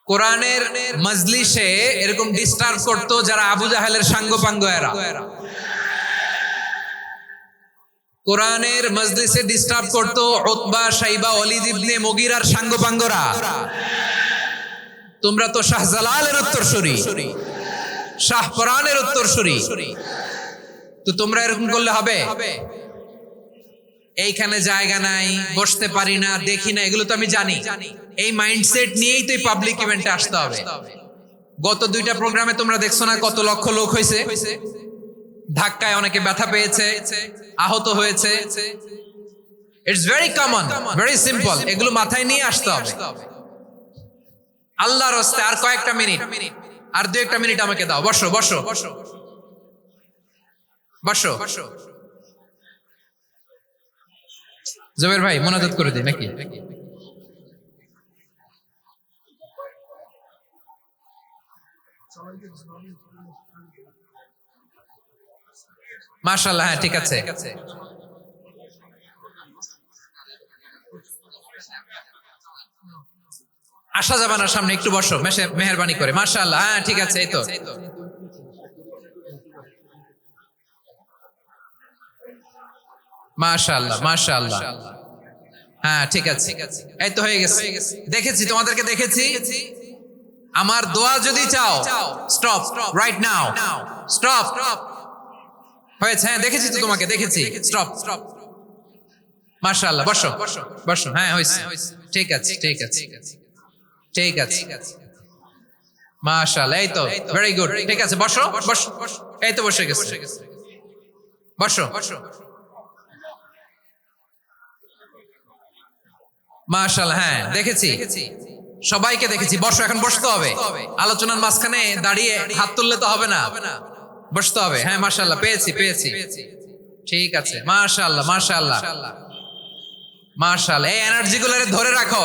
কোরআনের মজলিসে এরকম ডিস্টার্ব করতো যারা আবু জাহেলের সাঙ্গপাঙ্গ এরা। কোরআনের মজলিসে ডিস্টার্ব করতো উতবা, শাইবা, ওয়ালিদ ইবনে মুগীরার সাঙ্গপাঙ্গরা। তোমরা তো শাহজালালের উত্তরসূরি, শাহপরানের উত্তরসূরি, তো তোমরা এরকম করলে হবে? এইখানে জায়গা নাই, বসতে পারি না, দেখি না, এগুলো তো আমি জানি। এই মাইন্ডসেট নিয়েই তো পাবলিক ইভেন্টে আসতে হবে। গত 2টা প্রোগ্রামে তোমরা দেখছো না কত লক্ষ লোক হয়েছে? ধাক্কায় অনেকে ব্যথা পেয়েছে, আহত হয়েছে। It's very common, very simple. এগুলো মাথায় নিয়ে আসতে হবে। আল্লাহর রাস্তে আর কয়েকটা মিনিট, আর 2-1টা মিনিট আমাকে দাও। বসো বসো বসো। জবের ভাই মোনাজাত করে দিই নাকি? মাশাআল্লাহ, হ্যাঁ ঠিক আছে। আসা যাবে না সামনে, একটু বসো মেহেরবানি করে। মাশাআল্লাহ, হ্যাঁ ঠিক আছে। এই তো মাশাআল্লাহ, মাশাআল্লাহ, হ্যাঁ ঠিক আছে। এই তো হয়ে গেছে। দেখেছি, তোমাদেরকে দেখেছি। আমার দোয়া যদি চাও, স্টপ রাইট নাও, স্টপ। হয়েছে? হ্যাঁ দেখেছি তো, তোমাকে দেখেছি। স্টপ। মাশাআল্লাহ, বসো বসো। হ্যাঁ হয়েছে, ঠিক আছে ঠিক আছে ঠিক আছে। মাশাআল্লাহ, এই তো ভেরি গুড, ঠিক আছে। বসো বসো, এই তো বসে গেছে। বসো। মাশাআল্লাহ, হ্যাঁ দেখেছি, সবাইকে দেখেছি। বসো, এখন বসতে হবে। আলোচনার মাঝখানে দাঁড়িয়ে হাত তুললে তো হবে না, বসতে হবে। হ্যাঁ মাশাআল্লাহ, পেয়েছি। ঠিক আছে, মাশাআল্লাহ মাশাআল্লাহ মাশাআল্লাহ। এই এনার্জি গুলোরে ধরে রাখো।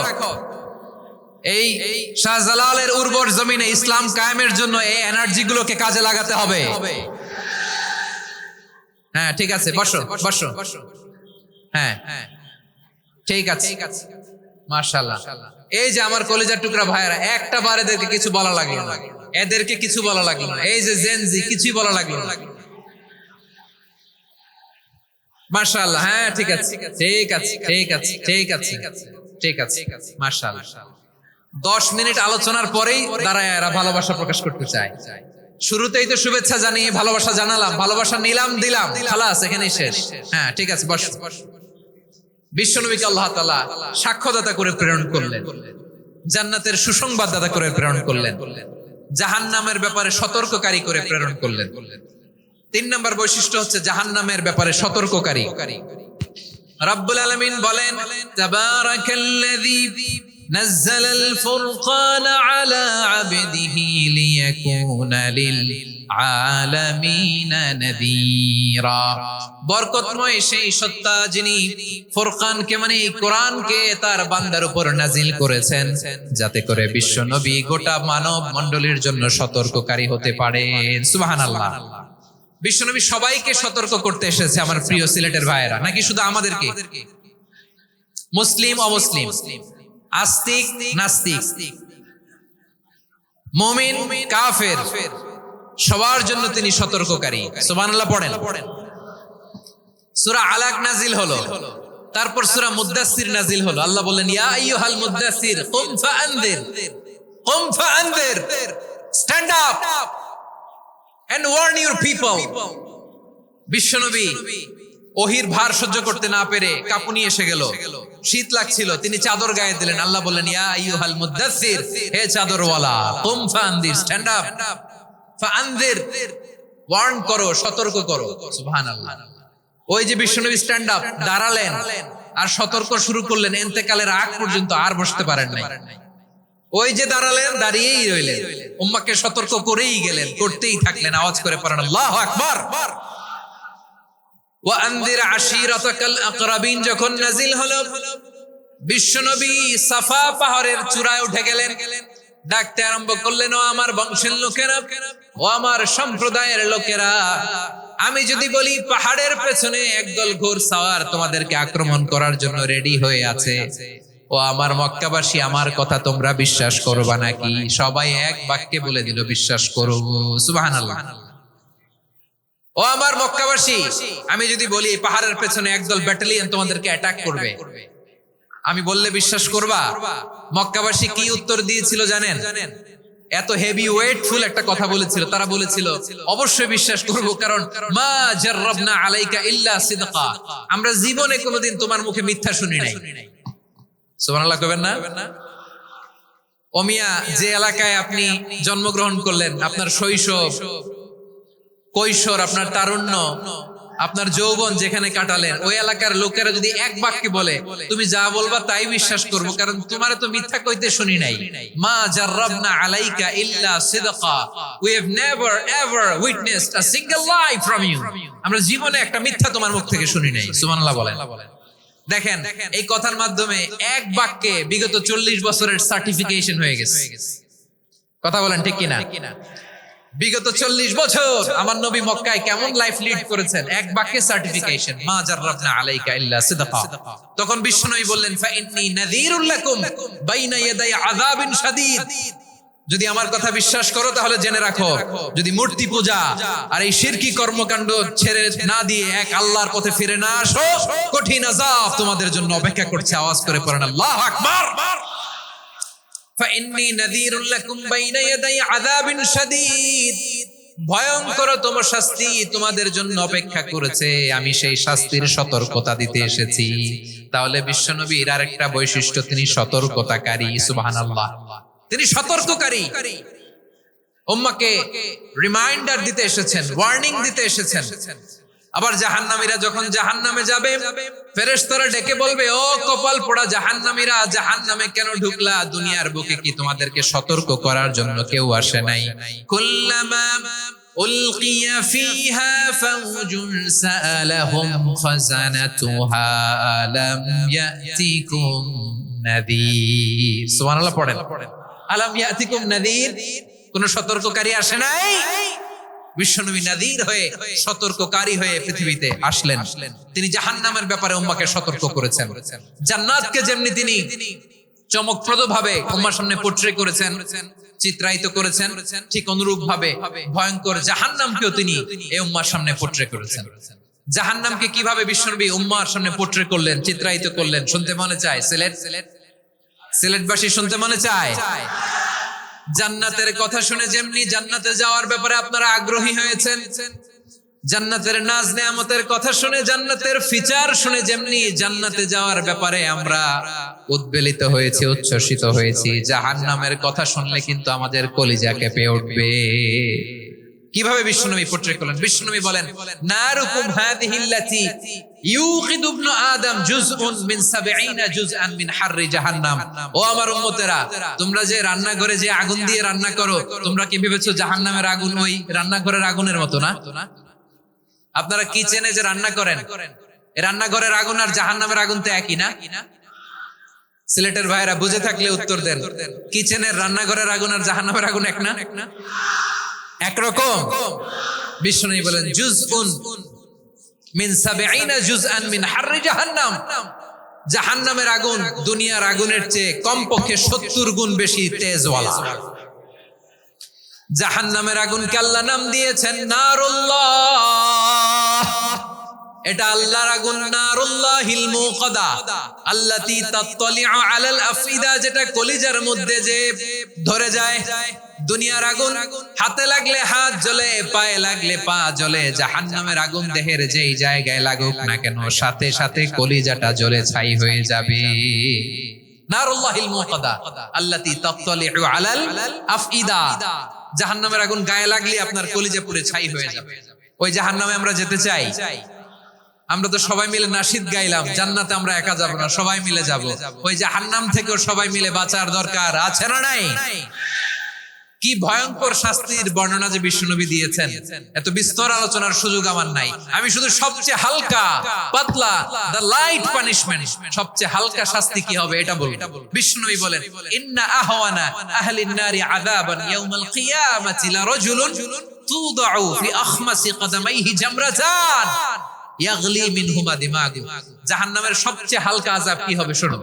এই শাহজালালের উর্বর জমিনে ইসলাম কায়েমের জন্য এই এনার্জি গুলোকে কাজে লাগাতে হবে। হ্যাঁ ঠিক আছে, বসো বসো। হ্যাঁ ঠিক আছে, মাশাআল্লাহ। এই যে আমার কলিজার টুকরা ভাইয়েরা, একটা বার এদেরকে কিছু বলা লাগলো না, এদেরকে কিছু বলা লাগলো না। এই যে জেনজি, কিছুই বলা লাগলো না। মাশাআল্লাহ, হ্যাঁ ঠিক আছে ঠিক আছে ঠিক আছে ঠিক আছে ঠিক আছে মাশাআল্লাহ। 10 মিনিট আলোচনার পরেই দাঁড়ায় এরা ভালোবাসা প্রকাশ করতে চায়। শুরুতেই তো শুভেচ্ছা জানিয়ে ভালোবাসা জানালাম, ভালোবাসা নিলাম, দিলাম, খালাস, এখানেই শেষ। হ্যাঁ ঠিক আছে, বস। বিশ্বনবীকে আল্লাহ তাআলা সাক্ষ্যদাতা করে প্রেরণ করলেন, জান্নাতের সুসংবাদদাতা করে প্রেরণ করলেন, জাহান্নামের ব্যাপারে সতর্ককারী করে প্রেরণ করলেন। 3 নম্বর বৈশিষ্ট্য হচ্ছে জাহান্নামের ব্যাপারে সতর্ককারী। রাব্বুল আলামিন বলেন, তাবারাকাল্লাযী নাযালাল ফুরকান আলা আবদিহি লিয়াকুনা লিল আলামিনা নাযীরা। বরকতময় সেই সত্তা যিনি ফুরকানকে মানে এই কোরআনকে তার বান্দার উপর নাজিল করেছেন, যাতে করে বিশ্ব নবী গোটা মানব মণ্ডলীর জন্য সতর্ককারী হতে পারেন। সুবহানাল্লাহ। বিশ্বনবী সবাইকে সতর্ক করতে এসেছে আমার প্রিয় সিলেটের ভাইয়েরা, নাকি শুধু আমাদেরকে? মুসলিম অমুসলিম, আস্তিক নাস্তিক, মুমিন কাফের, সবার জন্য তিনি সতর্ককারী। সুবহানাল্লাহ পড়েন। সূরা আলাক নাজিল হলো, তারপর সূরা মুদ্দাসসির নাজিল হলো। আল্লাহ বললেন, ইয়া আইয়ুহাল মুদ্দাসসির কুম ফাআনদির, কুম ফাআনদির, stand up and warn your people. বিশ্বনবী ওহির ভার সহ্য করতে না পেরে কাঁপুনি এসে গেল, শীত লাগছিল, তিনি চাদর গায়ে দিলেন। আল্লাহ বললেন, ইয়া আইয়ুহাল মুদ্দাসসির, হে চাদরওয়ালা, কুম ফাআনদির, স্ট্যান্ড আপ, ফাআনদির, ওয়ার্ন করো, সতর্ক করো। সুবহানাল্লাহ। ওই যে বিশ্বনবী স্ট্যান্ড আপ, দাঁড়ালেন আর সতর্ক শুরু করলেন, ইন্তেকালের আগ পর্যন্ত আর বসতে পারেন নাই। ওই যে দাঁড়ালেন, দাঁড়িয়েই রইলেন, উম্মাহকে সতর্ক করেই গেলেন, করতেই থাকলেন। আওয়াজ করে পড়েন আল্লাহু আকবার। ওয়া আনদির আশিরাতাকাল আকরাবিন যখন নাজিল হলো, বিশ্বনবী সাফা পাহাড়ের চূড়ায় উঠে গেলেন, ডাকতে আরম্ভ করলেন, ও আমার বংশের লোকেরা, ও আমার সম্প্রদায়ের লোকেরা, আমি যদি বলি পাহাড়ের পেছনে একদল ঘোড়সাওয়ার তোমাদেরকে আক্রমণ করার জন্য রেডি হয়ে আছে, ও আমার মক্কাবাসী, আমার কথা তোমরা বিশ্বাস করবা নাকি? সবাই এক বাক্যে বলে দিল, বিশ্বাস করব। সুবহানাল্লাহ। ও আমার মক্কাবাসী, আমি যদি বলি পাহাড়ের পেছনে একদল ব্যাটালিয়ন তোমাদেরকে অ্যাটাক করবে, আমি বললে বিশ্বাস করবা? মক্কাবাসী কি উত্তর দিয়েছিল জানেন? এত হেভি ওয়েটফুল একটা কথা বলেছিল। তারা বলেছিল, অবশ্যই বিশ্বাস করব, কারণ মা জাররাবনা আলাইকা ইল্লা সিদকা, আমরা জীবনে কোনোদিন তোমার মুখে মিথ্যা শুনি নাই। সুবহানাল্লাহ কইবেন না? ও মিয়া, যে এলাকায় আপনি জন্মগ্রহণ করলেন, আপনার শৈশব, কৈশোর, আপনার তারুণ্য, আপনার যৌবন যেখানে কাটালেন, ওই এলাকার লোকেরা যদি এক বাক্যে বলে তুমি যা বলবা তাই বিশ্বাস করব, কারণ তোমারে তো মিথ্যা কইতে শুনি নাই। মা জাররাবনা আলাইকা ইল্লা সিদকা, we have never ever witnessed a single lie from you, আমরা জীবনে একটা মিথ্যা তোমার মুখ থেকে শুনি নাই। সুবহানাল্লাহ বলেন। দেখেন, এই কথার মাধ্যমে এক বাক্যে বিগত 40 বছরের সার্টিফিকেশন হয়ে গেছে। কথা বলেন ঠিক কিনা? বিগত 40 বছর আমার নবী মক্কায় কেমন লাইফ লিড করেছেন, এক বাক্যে সার্টিফিকেশন, মা জাররাবনা আলাইকা ইল্লা সিদকা। তখন বিশ্বনবী বললেন, ফা ইন্নী নাযীরুল লাকুম বাইনা ইয়াদাই আযাবিন শাদীদ, যদি আমার কথা বিশ্বাস করো তাহলে জেনে রাখো, যদি মূর্তি পূজা আর এই শিরকি কর্মকাণ্ড ছেড়ে না দিয়ে এক আল্লাহর পথে ফিরে না আসো, কঠিন আযাব তোমাদের জন্য অপেক্ষা করছে। আওয়াজ করে পড়েন আল্লাহু আকবার। ফাইন্নী নাযীরুল লাকুম বাইনা ইয়াদাই আযাবিন শাদীদ, ভয়ঙ্করতম শাস্তি তোমাদের জন্য অপেক্ষা করেছে, আমি সেই শাস্তির সতর্কতা দিতে এসেছি। তাহলে বিশ্বনবীর আরেকটা বৈশিষ্ট্য, তিনি সতর্কতাকারী। সুবহানাল্লাহ। তিনি সতর্ককারী, উম্মাহকে রিমাইন্ডার দিতে এসেছেন, ওয়ার্নিং দিতে এসেছেন। আবার জাহান্নামীরা যখন জাহান্নামে যাবে, ফেরেশতারা ডেকে বলবে, ও কপাল পোড়া জাহান্নামীরা, জাহান্নামে কেন ঢুকলা? দুনিয়ার বুকে কি তোমাদেরকে সতর্ক করার জন্য কেউ আসে নাই? কুল্লামা উলকিয়া ফিহা ফাওজুন সাআলাহুম খাযানাতুহা আলাম ইয়াতিকুম নাযীর। সুবহানাল্লাহ পড়েন। আলাম ইয়াতিকুম নাযীর, কোন সতর্ককারী আসে নাই? বিশ্বনবী নাযীর হয়ে, সতর্ককারী হয়ে পৃথিবীতে আসলেন। তিনি জাহান্নামের ব্যাপারে উম্মাহকে সতর্ক করেছেন। জান্নাতকে যেমনি তিনি চমকপ্রদ ভাবে উম্মার সামনে পোট্রে করেছেন, চিত্রায়িত করেছেন, ঠিক অনুরূপ ভাবে ভয়ঙ্কর জাহান্নামকেও তিনি এই উম্মার সামনে পোট্রে করেছেন। জাহান্নামকে কিভাবে বিশ্বনবী উম্মার সামনে পোট্রে করলেন, চিত্রায়িত করলেন, শুনতে মনে চায়? সিলেটবাসী শুনতে মনে চায়? জান্নাতের কথা শুনে যেমনি জান্নাতে যাওয়ার ব্যাপারে আপনারা আগ্রহী হয়েছেন, জান্নাতের নাজ নেয়ামতের কথা শুনে, জান্নাতের ফিচার শুনে যেমনি জান্নাতে যাওয়ার ব্যাপারে আমরা উদ্বেলিত হয়েছি, উচ্ছ্বসিত হয়েছি, জাহান্নামের কথা শুনলে কিন্তু আমাদের কলিজা কেঁপে উঠবে। কিভাবে বিশ্বনবী পোট্রে করলেন? বিশ্বনবী বলেন, নারুকুম হাযিহিল্লাতী ইউকিদ ইবনু আদম জুজউন মিন 70 জুজআন মিন হাররি জাহান্নাম। ও আমার উম্মতেরা, তোমরা যে রান্নাঘরে যে আগুন দিয়ে রান্না করো, তোমরা কি ভেবেছো জাহান্নামের আগুন ওই রান্নাঘরের আগুনের মতো না? আপনারা কিচেনে যে রান্না করেন, এই রান্নাঘরের আগুন আর জাহান্নামের আগুন তো একই না? সিলেটের ভাইরা বুঝে থাকলে উত্তর দেন। কিচেনের রান্নাঘরের আগুন আর জাহান্নামের আগুন এক না? একরকম। বিষ্ণু বলেন জুজউন মিন 70 জুজআন মিন হাররি জাহান্নাম। জাহান্নামের আগুন দুনিয়ার আগুনের চেয়ে কমপক্ষে 70 গুণ বেশি তেজওয়ালা। জাহান্নামের আগুনকে আল্লাহ নাম দিয়েছেন নারুল্লাহ। এটা আল্লাহর আগুন, নারুল্লাহিল মুকাদা আল্লাতী তাত্তালিউ আলাল আফইদা, যেটা কলিজার মধ্যে যে ধরে যায়। দুনিয়ার আগুন হাতে লাগলে হাত জ্বলে, পায়ে লাগলে পা জ্বলে। জাহান্নামের আগুন দেহের যেই জায়গায় লাগুক না কেন, সাথে সাথে কলিজাটা জ্বলে ছাই হয়ে যাবে। নারুল্লাহিল মুকাদা আল্লাতী তাত্তালিউ আলাল আফইদা। জাহান্নামের আগুন গায়ে লাগলে আপনার কলিজা পুড়ে ছাই হয়ে যাবে। ওই জাহান্নামে আমরা যেতে চাই? আমরা তো সবাই মিলে নাশিদ গাইলাম, জান্নাতে আমরা একা যাব না, সবাই মিলে যাব। ওই জাহান্নাম থেকেও সবাই মিলে বাঁচার দরকার আছে না নাই? কি ভয়ঙ্কর শাস্তির বর্ণনা যে বিশ্বনবী দিয়েছেন, এত বিস্তর আলোচনার সুযোগ আমার নাই। আমি শুধু সবচেয়ে হালকা পাতলা, দ্য লাইট পানিশমেন্ট, সবচেয়ে হালকা শাস্তি কি হবে এটা বলবো। বিশ্বনবী বলেন ইন্না আহওয়ানা আহলিন নারি আযাবান ইয়াউমাল কিয়ামাতি লারাজুলুন তুদাউ ফি আখমাসি কদামাইহি জামরাতান ইয়াগলি মিনহুমা দিমাগু। জাহান্নামের সবচেয়ে হালকা আযাব কি হবে শুনুন।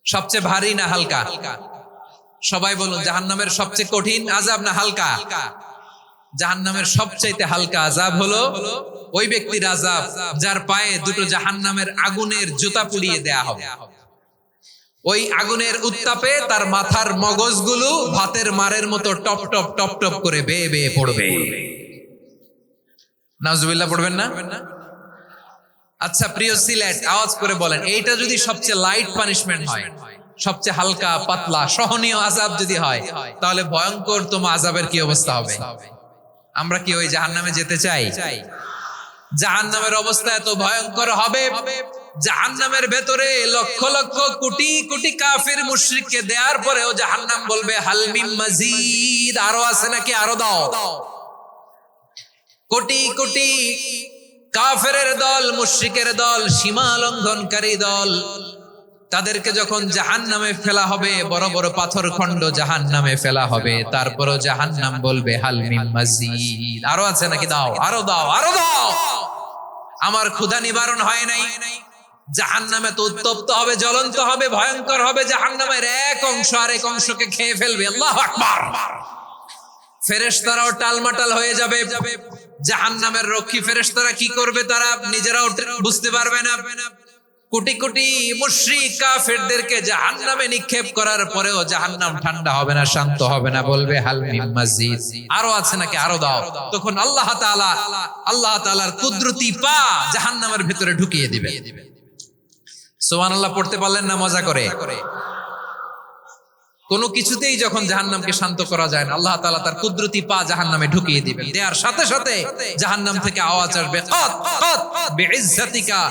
সবচেয়ে ভারী না হালকা? সবাই বলুন, জাহান্নামের সবচেয়ে কঠিন আযাব না হালকা? জাহান্নামের সবচাইতে হালকা আযাব হলো ওই ব্যক্তির আযাব যার পায়ে দুটো জাহান্নামের আগুনের জুতা পুড়িয়ে দেয়া হবে। ওই আগুনের উত্তাপে তার মাথার মগজগুলো ভাতের মারের মতো টপ টপ টপ টপ করে বেয়ে বেয়ে পড়বে। নাউজুবিল্লাহ পড়বেন না? আচ্ছা প্রিয় সিলেট, আওয়াজ করে বলেন, এইটা যদি সবচেয়ে লাইট পানিশমেন্ট হয়, সবচেয়ে হালকা পাতলা সহনীয় আযাব যদি হয়, তাহলে ভয়ঙ্কর তোমা আযাবের কি অবস্থা হবে? আমরা কি ওই জাহান্নামে যেতে চাই? জাহান্নামের অবস্থা এত ভয়ঙ্কর হবে, জাহান্নামের ভেতরে লক্ষ লক্ষ কোটি কোটি কাফির মুশরিককে দেওয়ার পরেও জাহান্নাম বলবে হাল মিন মাজিদ, আরো আছে নাকি, আরো দাও। কোটি কোটি কাফেরের দল, মুশরিকের দল, সীমা লঙ্ঘনকারী দল, তাদেরকে যখন জাহান্নামে ফেলা হবে, বড় বড় পাথর খণ্ড জাহান্নামে ফেলা হবে, তারপরও জাহান্নাম বলবে হাল মিন মাজিদ, আরো আছে নাকি, দাও, আরো দাও, আরো দাও। আমার ক্ষুধা নিবারণ হয় নাই। জাহান্নামে তো উত্তপ্ত হবে, জ্বলন্ত হবে, ভয়ঙ্কর হবে। জাহান্নামের এক অংশ আরেক অংশকে খেয়ে ফেলবে। আল্লাহু আকবার। ফেরেশতারাও টালমাটাল হয়ে যাবে। জাহান্নামের রক্ষী ফেরেশতারা কি করবে তারা নিজেরাও বুঝতে পারবে না। কোটি কোটি মুশরিক কাফেরদেরকে জাহান্নামে নিক্ষেপ করার পরেও জাহান্নাম ঠান্ডা হবে না, শান্ত হবে না, বলবে হাল মিন মাজিদ, আরো আছে নাকি, আরো দাও। তখন আল্লাহ তাআলার কুদরতি পা জাহান্নামের ভিতরে ঢুকিয়ে দিবে। সুবহানাল্লাহ পড়তে পারলেন না মজা করে? কোনো কিছুতেই যখন জাহান্নামকে শান্ত করা যায় না, আল্লাহ তাআলা তার কুদরতি পা জাহান্নামে ঢুকিয়ে দিবেন। দেওয়ার সাথে সাথে জাহান্নাম থেকে আওয়াজ আসবে কাত কাত বিইজ্জাতিকা।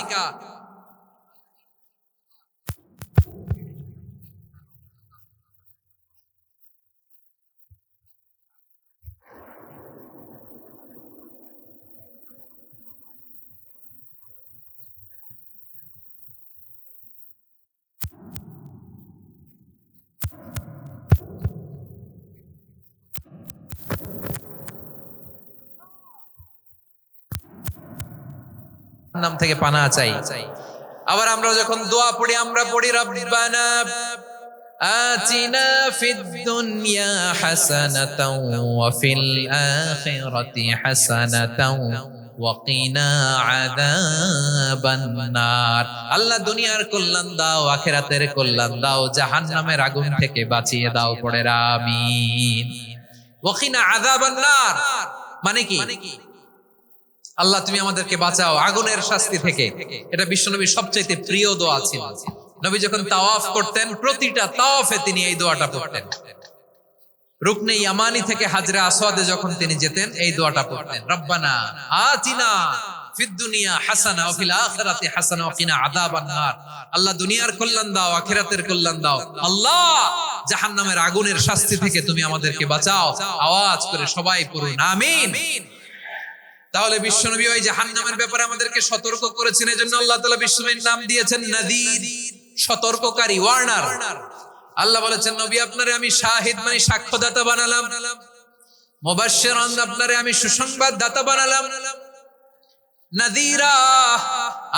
নাম থেকে পানা চাই। আবার আমরা যখন দোয়া পড়ি, আমরা পড়ি রব্বানা আতিনা ফিদ দুনিয়া হাসানাতাও ওয়া ফিল আখিরাতি হাসানাতাও ওয়া কিনা আযাবান নার। আল্লাহ দুনিয়ার কল্যাণ দাও, আখিরাতের কল্যাণ দাও, জাহান্নামের আগুন থেকে বাঁচিয়ে দাও, পড়ে আমিন। ওয়া কিনা আযাবান নার মানে কি? আল্লাহ তুমি আমাদেরকে বাঁচাও আগুনের শাস্তি থেকে। এটা বিশ্বনবীর সবচেয়ে প্রিয় দোয়া ছিল। নবী যখন তাওয়াফ করতেন, প্রতিটা তাওয়াফে তিনি এই দোয়াটা পড়তেন। রুকনে ইয়ামানি থেকে হাজরে আসওয়াদে যখন তিনি যেতেন, এই দোয়াটা পড়তেন, রব্বানা আতিনা ফিদ দুনিয়া হাসানা ওয়া ফিল আখিরাতি হাসানা ওয়া কিনা আযাবান নার। আল্লাহ দুনিয়ার কল্যাণ দাও, আখিরাতের কল্যাণ দাও। আল্লাহ জাহান্নামের আগুনের শাস্তি থেকে তুমি আমাদেরকে বাঁচাও। আওয়াজ করে সবাই পড়ুন আমিন। তাহলে বিশ্বনবী ওই জাহান্নামের ব্যাপারে আমাদেরকে সতর্ক করেছেন, এজন্য আল্লাহ তাআলা বিশ্বনবীর নাম দিয়েছেন নাযীর, সতর্ককারী, ওয়ার্নার। আল্লাহ বলেছেন নবী আপনারে আমি শাহিদ মানে সাক্ষ্যদাতা বানালাম, মুবাশশিরান আপনারে আমি সুসংবাদ দাতা বানালাম, নাযীরা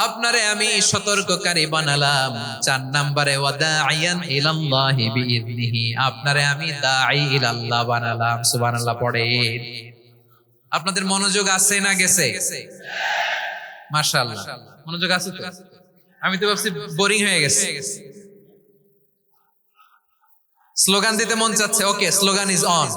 আপনারে আমি সতর্ককারী বানালাম। 4 নম্বরে ওয়াদাইয়ান ইলাল্লাহি বিইذনিহি, আপনারে আমি দাঈ ইলাল্লাহ বানালাম। সুবহানাল্লাহ পড়েন। আপনাদের মনোযোগ আছে না গেছে? মাশাআল্লাহ মনোযোগ আছে তো। আমি তো ভাবছি বোরিং হয়ে গেছে। স্লোগান দিতে মন চাচ্ছে। ওকে, স্লোগান ইজ অন।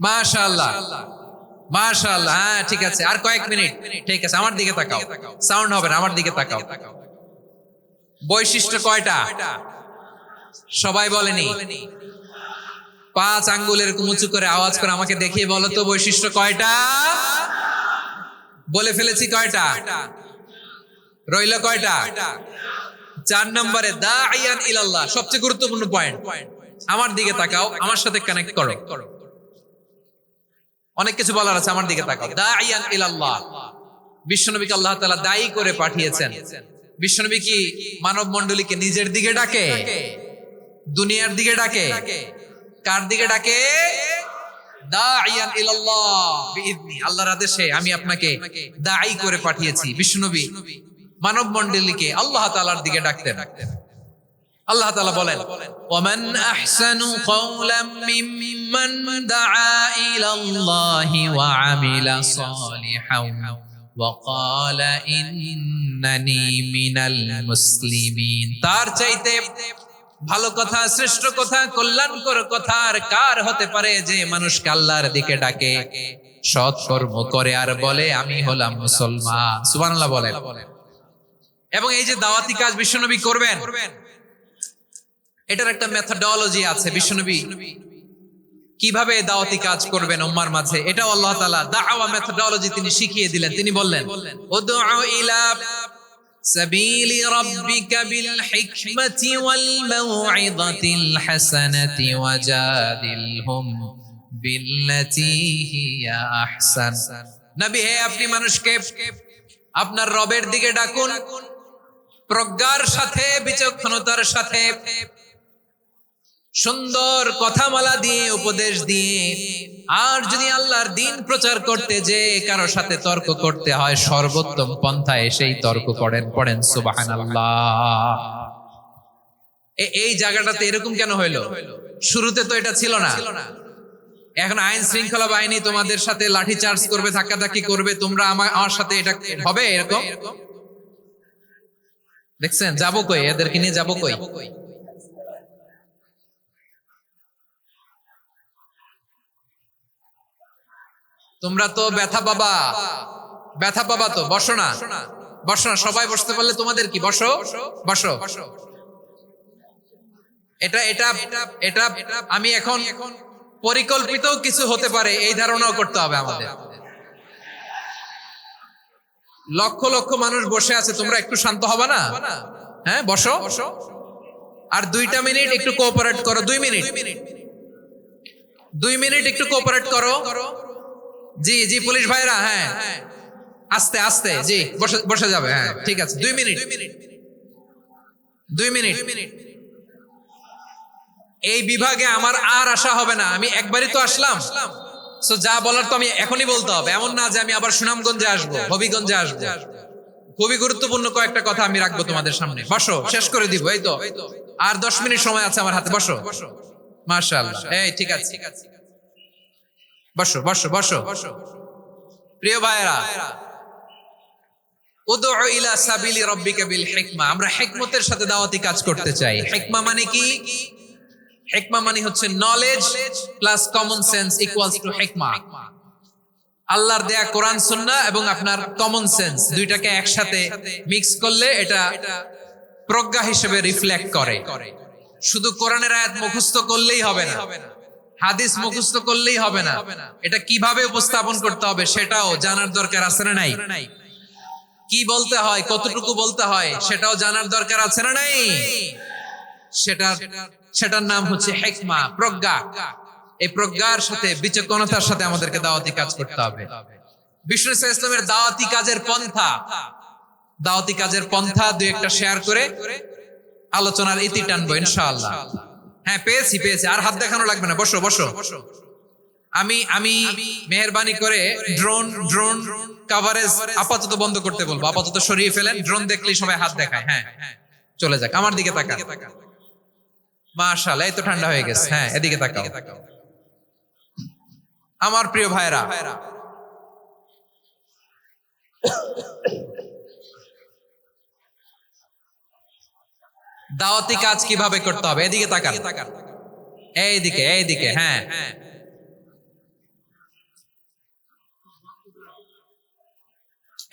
মাশাআল্লাহ মাশাআল্লাহ। হ্যাঁ ঠিক আছে, আর কয়েক মিনিট। ঠিক আছে, আমার দিকে তাকাও, সাউন্ড হবে না, আমার দিকে তাকাও। বৈশিষ্ট্য কয়টা সবাই বলেনি? 5 আঙ্গুলের উঁচু করে আওয়াজ করে আমাকে দেখিয়ে বলো তো বৈশিষ্ট্য কয়টা? বলে ফেলেছি কয়টা? রইল কয়টা? 4 নম্বরে দাঈয়ান ইলাল্লাহ, সবচেয়ে গুরুত্বপূর্ণ পয়েন্ট। আমার দিকে তাকাও, আমার সাথে কানেক্ট করো। অনেক কিছু বলার আছে, আমার দিকে তাকাও। দাঈয়ান ইলাল্লাহ, বিশ্বনবীকে আল্লাহ তাআলা দায়ী করে পাঠিয়েছেন। বিশ্বনবী কি মানব মণ্ডলীকে নিজের দিকে ডাকে? দুনিয়ার দিকে ডাকে? কার দিকে ডাকে? দাঈয়ান ইলাল্লাহ বিইذনি, আল্লাহর আদেশে আমি আপনাকে দায়ী করে পাঠিয়েছি। বিশ্বনবী মানব মণ্ডলীকে আল্লাহ তাআলার দিকে ডাকতেন। আল্লাহ তাআলা বলেন, ওয়ামান আহসানু কওলাম মিম্মান দাআ ইলাল্লাহি ওয়া আমিলা সালিহান ওয়া ক্বালা ইন্নানি মিনাল মুসলিমিন। তার চাইতে ভালো কথা, শ্রেষ্ঠ কথা, কল্যাণকর কথা আর কার হতে পারে যে মানুষকে আল্লাহর দিকে ডাকে, সৎ কর্ম করে আর বলে আমি হলাম মুসলমান। সুবহানাল্লাহ বলেন। এবং এই যে দাওয়াতি কাজ বিশ্বনবী করবেন, এটার একটা মেথডোলজি আছে। বিশ্বনবী কিভাবে দাওয়াতি কাজ করবেন উম্মার মাঝে, এটাও আল্লাহ তাআলা দাওয়া মেথডোলজি তিনি শিখিয়ে দিলেন। তিনি বললেন, উদউ ইলা সাবিলি রাব্বিকা বিল হিকমাতি ওয়াল মাউইযাতিল হাসানাতি ওয়াজাদিলহুম বিল্লাতী হিয়া আহসান। নবী হে, আপনি মানুষকে আপনার রবের দিকে ডাকুন প্রজ্ঞার সাথে, বিচক্ষণতার সাথে, সুন্দর কথামালা দিয়ে, উপদেশ দিয়ে। আর যদি আল্লাহর দ্বীন প্রচার করতে যে কারো সাথে তর্ক করতে হয়, সর্বোত্তম পন্থায় সেই তর্ক করেন। পড়েন সুবহানাল্লাহ। এই জায়গাটাতে এরকম কেন হইলো? শুরুতে তো এটা ছিল না। এখন আইন শৃঙ্খলা বাহিনী তোমাদের সাথে লাঠি চার্জ করবে, ধাক্কাধাক্কি করবে, তোমরা আমার সাথে এটা হবে এরকম? দেখছেন যাবো কই? এদেরকে নিয়ে যাবো কই? তোমরা তো ব্যথা পাবা, ব্যথা পাবা তো। বসো না, বসো না, সবাই বসতে পারলে তোমাদের কি? বসো বসো। এটা এটা এটা আমি এখন পরিকল্পিত কিছু হতে পারে এই ধারণাও করতে হবে আমাদের। লক্ষ লক্ষ মানুষ বসে আছে, তোমরা একটু শান্ত হবে না? হ্যাঁ বসো। আর 2টা মিনিট একটু কোঅপারেট করো। 2 মিনিট, 2 মিনিট একটু কোঅপারেট করো। জি জি পুলিশ ভাইরা, হ্যাঁ আস্তে আস্তে, জি বসে যাবে। হ্যাঁ ঠিক আছে, 2 মিনিট, 2 মিনিট। এই বিভাগে আমার আর আসা হবে না, আমি একবারই তো আসলাম। সো যা বলার তো আমি এখনই বলতে হবে। এমন না যে আমি আবার সুনামগঞ্জে আসবো, হবিগঞ্জে আসবো। খুবই গুরুত্বপূর্ণ কয়েকটা কথা আমি রাখবো তোমাদের সামনে। বসো, শেষ করে দিব। এই তো আর 10 মিনিট সময় আছে আমার হাতে। বসো। মাশাআল্লাহ, এই ঠিক আছে, বসো বসো বসো। প্রিয় ভাইয়েরা, উদউ ইলা সাবিলি রাব্বিকা বিল হিকমা, আমরা হিকমতের সাথে দাওয়াতি কাজ করতে চাই। হিকমা মানে কি? হিকমা মানে হচ্ছে knowledge plus common sense equals to হিকমা। আল্লাহর দেয়া কোরআন সুন্নাহ এবং আপনার কমন সেন্স দুইটাকে একসাথে মিক্স করলে এটা প্রজ্ঞা হিসেবে রিফ্লেক্ট করে। শুধু কোরআনের আয়াত মুখস্থ করলেই হবে না, হাদিস মুখস্থ করলেই হবে না, এটা কিভাবে উপস্থাপন করতে হবে সেটাও জানার দরকার আছে না নাই? কি বলতে হয়, কতটুকু বলতে হয় সেটাও জানার দরকার আছে না নাই? সেটার নাম হচ্ছে হিকমা, প্রজ্ঞা। এই প্রজ্ঞার সাথে বিচক্ষণতার সাথে আমাদেরকে দাওয়াতি কাজ করতে হবে। বিষ্ণু ইসলামের দাওয়াতি কাজের পন্থা দুই একটা শেয়ার করে আলোচনার ইতি টানবো ইনশাআল্লাহ। হ্যাঁ, পেয়েছি। আর হাত দেখানো লাগবে না, বসো। আমি মেহেরবানি করে ড্রোন কভারেজ আপাতত বন্ধ করতে বলবো, আপাতত সরিয়ে ফেলেন। ড্রোন দেখলেই সবাই হাত দেখায়। হ্যাঁ, চলে যাক, আমার দিকে তাকান। মাশাআল্লাহ, এই তো ঠান্ডা হয়ে গেছে। হ্যাঁ, এদিকে তাকাও। আমার প্রিয় ভাইরা, দাওয়াতি কাজ কিভাবে করতে হবে এদিকে তাকান। এইদিকে। হ্যাঁ,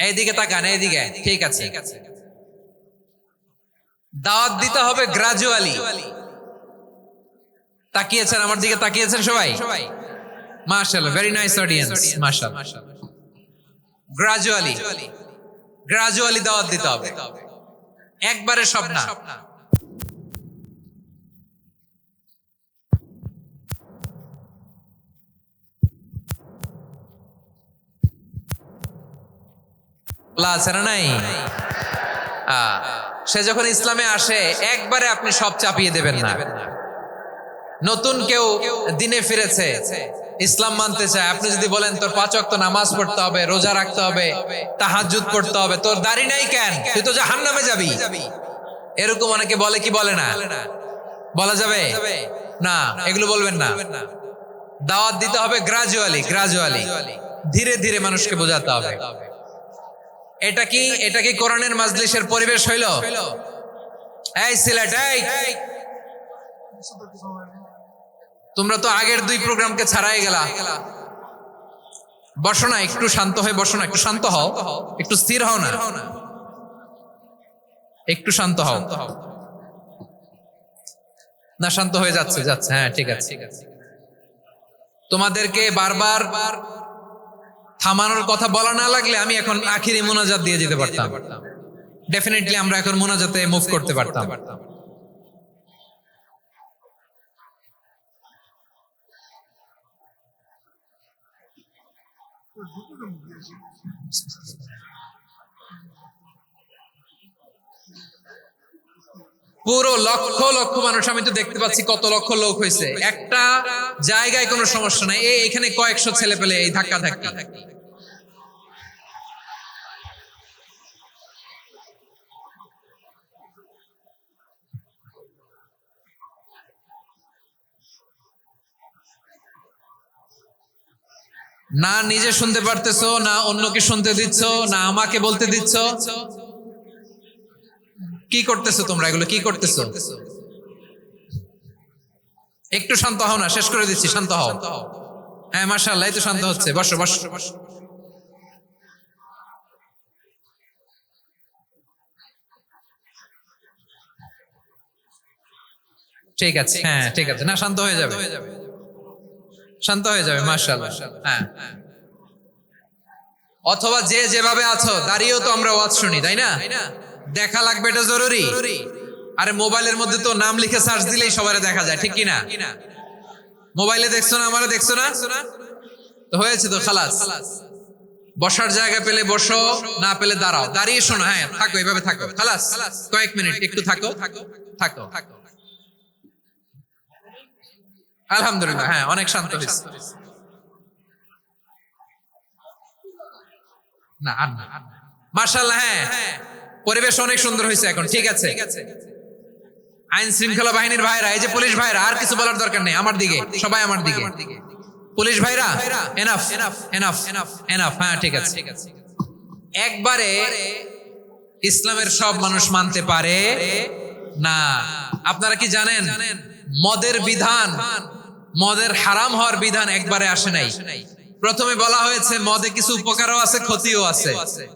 এইদিকে তাকান, এইদিকে। ঠিক আছে। দাওয়াত দিতে হবে গ্রাজুয়ালি। তাকিয়েছেন আমার দিকে, তাকিয়েছেন সবাই? মাশাআল্লাহ, ভেরি নাইস অডিয়েন্স, মাশাআল্লাহ। গ্রাজুয়ালি দাওয়াত দিতে হবে, একবারে সব না। আছে না নাই? সে যখন ইসলামে আসে একবারে আপনি সব চাপিয়ে দেবেন না। নতুন কেউ দিনে ফিরেছে, ইসলাম মানতে চায়, আপনি যদি বলেন তোর 5 ওয়াক্ত নামাজ পড়তে হবে, রোজা রাখতে হবে, তাহাজ্জুদ পড়তে হবে, তোর দাড়ি নাই কেন, তুই তো জাহান্নামে যাবি, এরকম অনেকে বলে কি বলে না? বলা যাবে না, এগুলো বলবেন না। দাওয়াত দিতে হবে গ্রাজুয়ালি, ধীরে ধীরে মানুষকে বোঝাতে হবে। এটা কি কোরআনের মাজলিসের পরিবেশ হইল? এই সিলেট, তোমরা তো আগের 2 প্রোগ্রামকে ছাড়াই গেলা। বসো না, একটু শান্ত হয়ে বসো না, একটু শান্ত হও, একটু স্থির হও না, একটু শান্ত হও না। শান্ত হয়ে যাচ্ছে। হ্যাঁ, ঠিক আছে। তোমাদেরকে বারবার থামানোর কথা বলা না লাগলে আমি এখন আখিরি মোনাজাত দিয়ে যেতে পারতাম। ডেফিনেটলি আমরা এখন মোনাজাতে মুভ করতে পারতাম। পুরো লক্ষ মানুষ, আমি তো দেখতে পাচ্ছি কত লক্ষ লোক হয়েছে একটা জায়গায়, কোনো সমস্যা নাই। এখানে কয়েকশো ছেলে পেলে এই ধাক্কা না নিজে শুনতে পারতেছো না, অন্যকে শুনতে দিচ্ছ না, আমাকে বলতে দিচ্ছ। কি করতেছো তোমরা? এগুলো কি করতেছো? একটু শান্ত হও না, শেষ করে দিচ্ছি, শান্ত হও। হ্যাঁ, মাশাআল্লাহ, এই তো শান্ত হচ্ছে। বসো। ঠিক আছে, হ্যাঁ, ঠিক আছে। না, শান্ত হয়ে যাবে, মাশাআল্লাহ। হ্যাঁ, অথবা যে যেভাবে আছো দাঁড়িয়েও তো আমরা ওয়াজ শুনি, তাই না? দেখা লাগবে, এটা জরুরি। আরে মোবাইলের মধ্যে তো নাম লিখে সার্চ দিলেই সবারে দেখা যায়, ঠিক কিনা? মোবাইলে দেখছো না, আমারে দেখছো না, তো হয়েছে তো, খালাস। বসার জায়গা পেলে বসো, না পেলে দাঁড়াও, দাঁড়িয়ে শোনো। হ্যাঁ, থাকো, এভাবে থাকো, খালাস। কয়েক মিনিট একটু থাকো। আলহামদুলিল্লাহ, হ্যাঁ, অনেক শান্ত হয়েছে। না, মাশাআল্লাহ, হ্যাঁ, পরিবেশ অনেক সুন্দর হয়েছে এখন। ঠিক আছে, আইন শৃঙ্খলা বাহিনীর ভাইরা, এই যে পুলিশ ভাইরা, আর কিছু বলার দরকার নেই। আমার দিকে সবাই, আমার দিকে। পুলিশ ভাইরা, এনাফ। হ্যাঁ, ঠিক আছে। একবারে ইসলামের সব মানুষ মানতে পারে না। আপনারা কি জানেন মদের বিধান, মদের হারাম হওয়ার বিধান একবারে আসে নাই। প্রথমে বলা হয়েছে মদে কিছু উপকারও আছে ক্ষতিও আছে,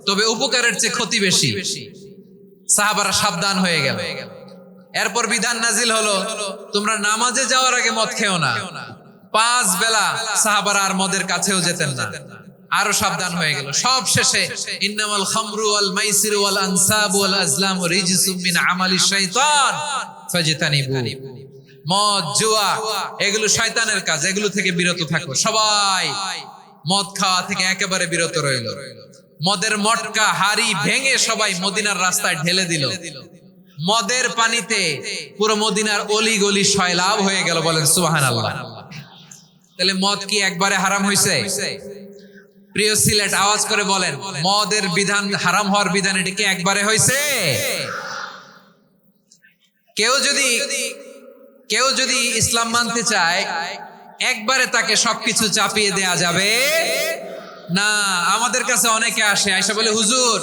তবে উপকারের চেয়ে ক্ষতি বেশি। সাহাবারা সাবধান হয়ে গেল। এরপর বিধান নাজিল হলো তোমরা নামাজে যাওয়ার আগে মদ খেও না। 5 বেলা সাহাবারা আর মদের কাছেও যেতেন না, আরো সাবধান হয়ে গেল। সব শেষে ইন্নামাল খামরু ওয়াল মাইসিরু ওয়াল আনসাবু ওয়াল আজলামু রিজসুম মিন আমালিশ শাইতান ফাজতানিবু। মদ জুয়া এগুলো শয়তানের কাজ, এগুলো থেকে বিরত থাকো। সবাই মদ খাওয়া থেকে একেবারে বিরত রইল। মদের মটকা হাড়ি ভেঙে সবাই মদিনার রাস্তায় ঢেলে দিল। মদের পানিতে পুরো মদিনার অলি গলি সয়লাভ হয়ে গেল। বলেন সুবহানাল্লাহ। তাহলে মদ কি একবারে হারাম হয়েছে? প্রিয় সিলেট আওয়াজ করে বলেন, মদের বিধান হারাম হওয়ার বিধান এটা কি একবারে হয়েছে? কেউ যদি ইসলাম মানতে চায় একবারে তাকে সবকিছু চাপিয়ে দেয়া যাবে না। আমাদের কাছে অনেকে আসে, আয়সা বলে হুজুর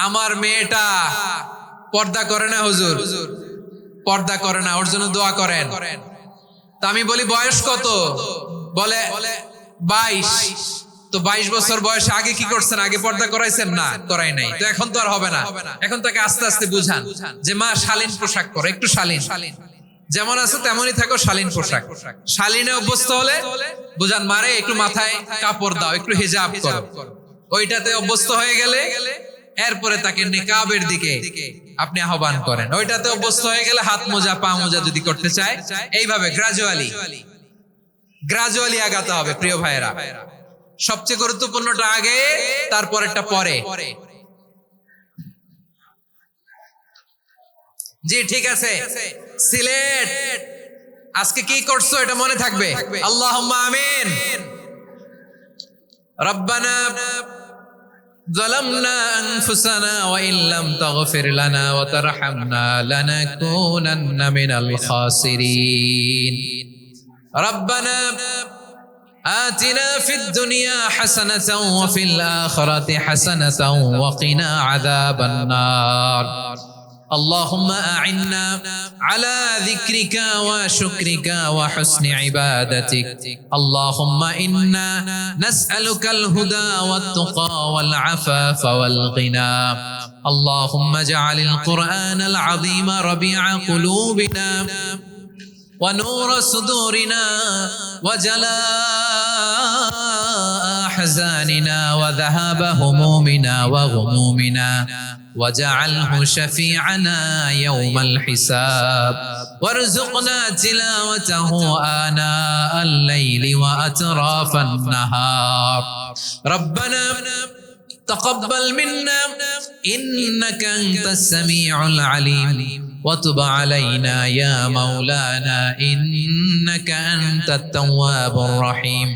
আমার মেয়েটা পর্দা করে না, হুজুর পর্দা করে না, ওর জন্য দোয়া করেন। তা আমি বলি বয়স কত? বলে 22। তো 22 বছর বয়সে আগে কি করছেন? আগে পর্দা করাইছেন? না, করাই নাই। তো এখন তো আর হবে না। এখন তাকে আস্তে আস্তে বুঝান যে মা শালীন পোশাক পরো, একটু শালীন, যেমন আছে তেমনই থাকো, শালীন পোশাক। শালীনে অভ্যস্ত হলে বুঝান মারে একটু মাথায় কাপড় দাও, একটু হিজাব করো। ওইটাতে অভ্যস্ত হয়ে গেলে এরপরে তাকে নিকাবের দিকে আপনি আহ্বান করেন। ওইটাতে অভ্যস্ত হয়ে গেলে হাত মোজা পা মোজা যদি করতে চায়, এইভাবে গ্রাজুয়ালি আগাতে হবে। প্রিয় ভাইয়েরা, সবচেয়ে গুরুত্বপূর্ণটা আগে, তারপরেরটা পরে। জি ঠিক আছে। সিলেট আজকে কি করছো এটা মনে থাকবে। আল্লাহুম্মা আমিন। রব্বানা ظلمنا أنفسنا وإن لم تغفر لنا وترحمنا لنكونن من الخاسرين. ربنا آتنا في الدنيا حسنة وفي الآخرة حسنة وقنا عذاب النار. اللهم أعنا على ذكرك وشكرك وحسن عبادتك. اللهم إنا نسألك الهدى والتقى والعفاف والغنى. اللهم اجعل القرآن العظيم ربيع قلوبنا ونور صدورنا وجلاء أحزاننا وذهاب همومنا وغمومنا، وجعله شفيعنا يوم الحساب، وارزقنا تلاوته آناء الليل وأطراف النهار. ربنا تقبل منا إنك أنت السميع العليم، وتب علينا يا مولانا إنك أنت التواب الرحيم.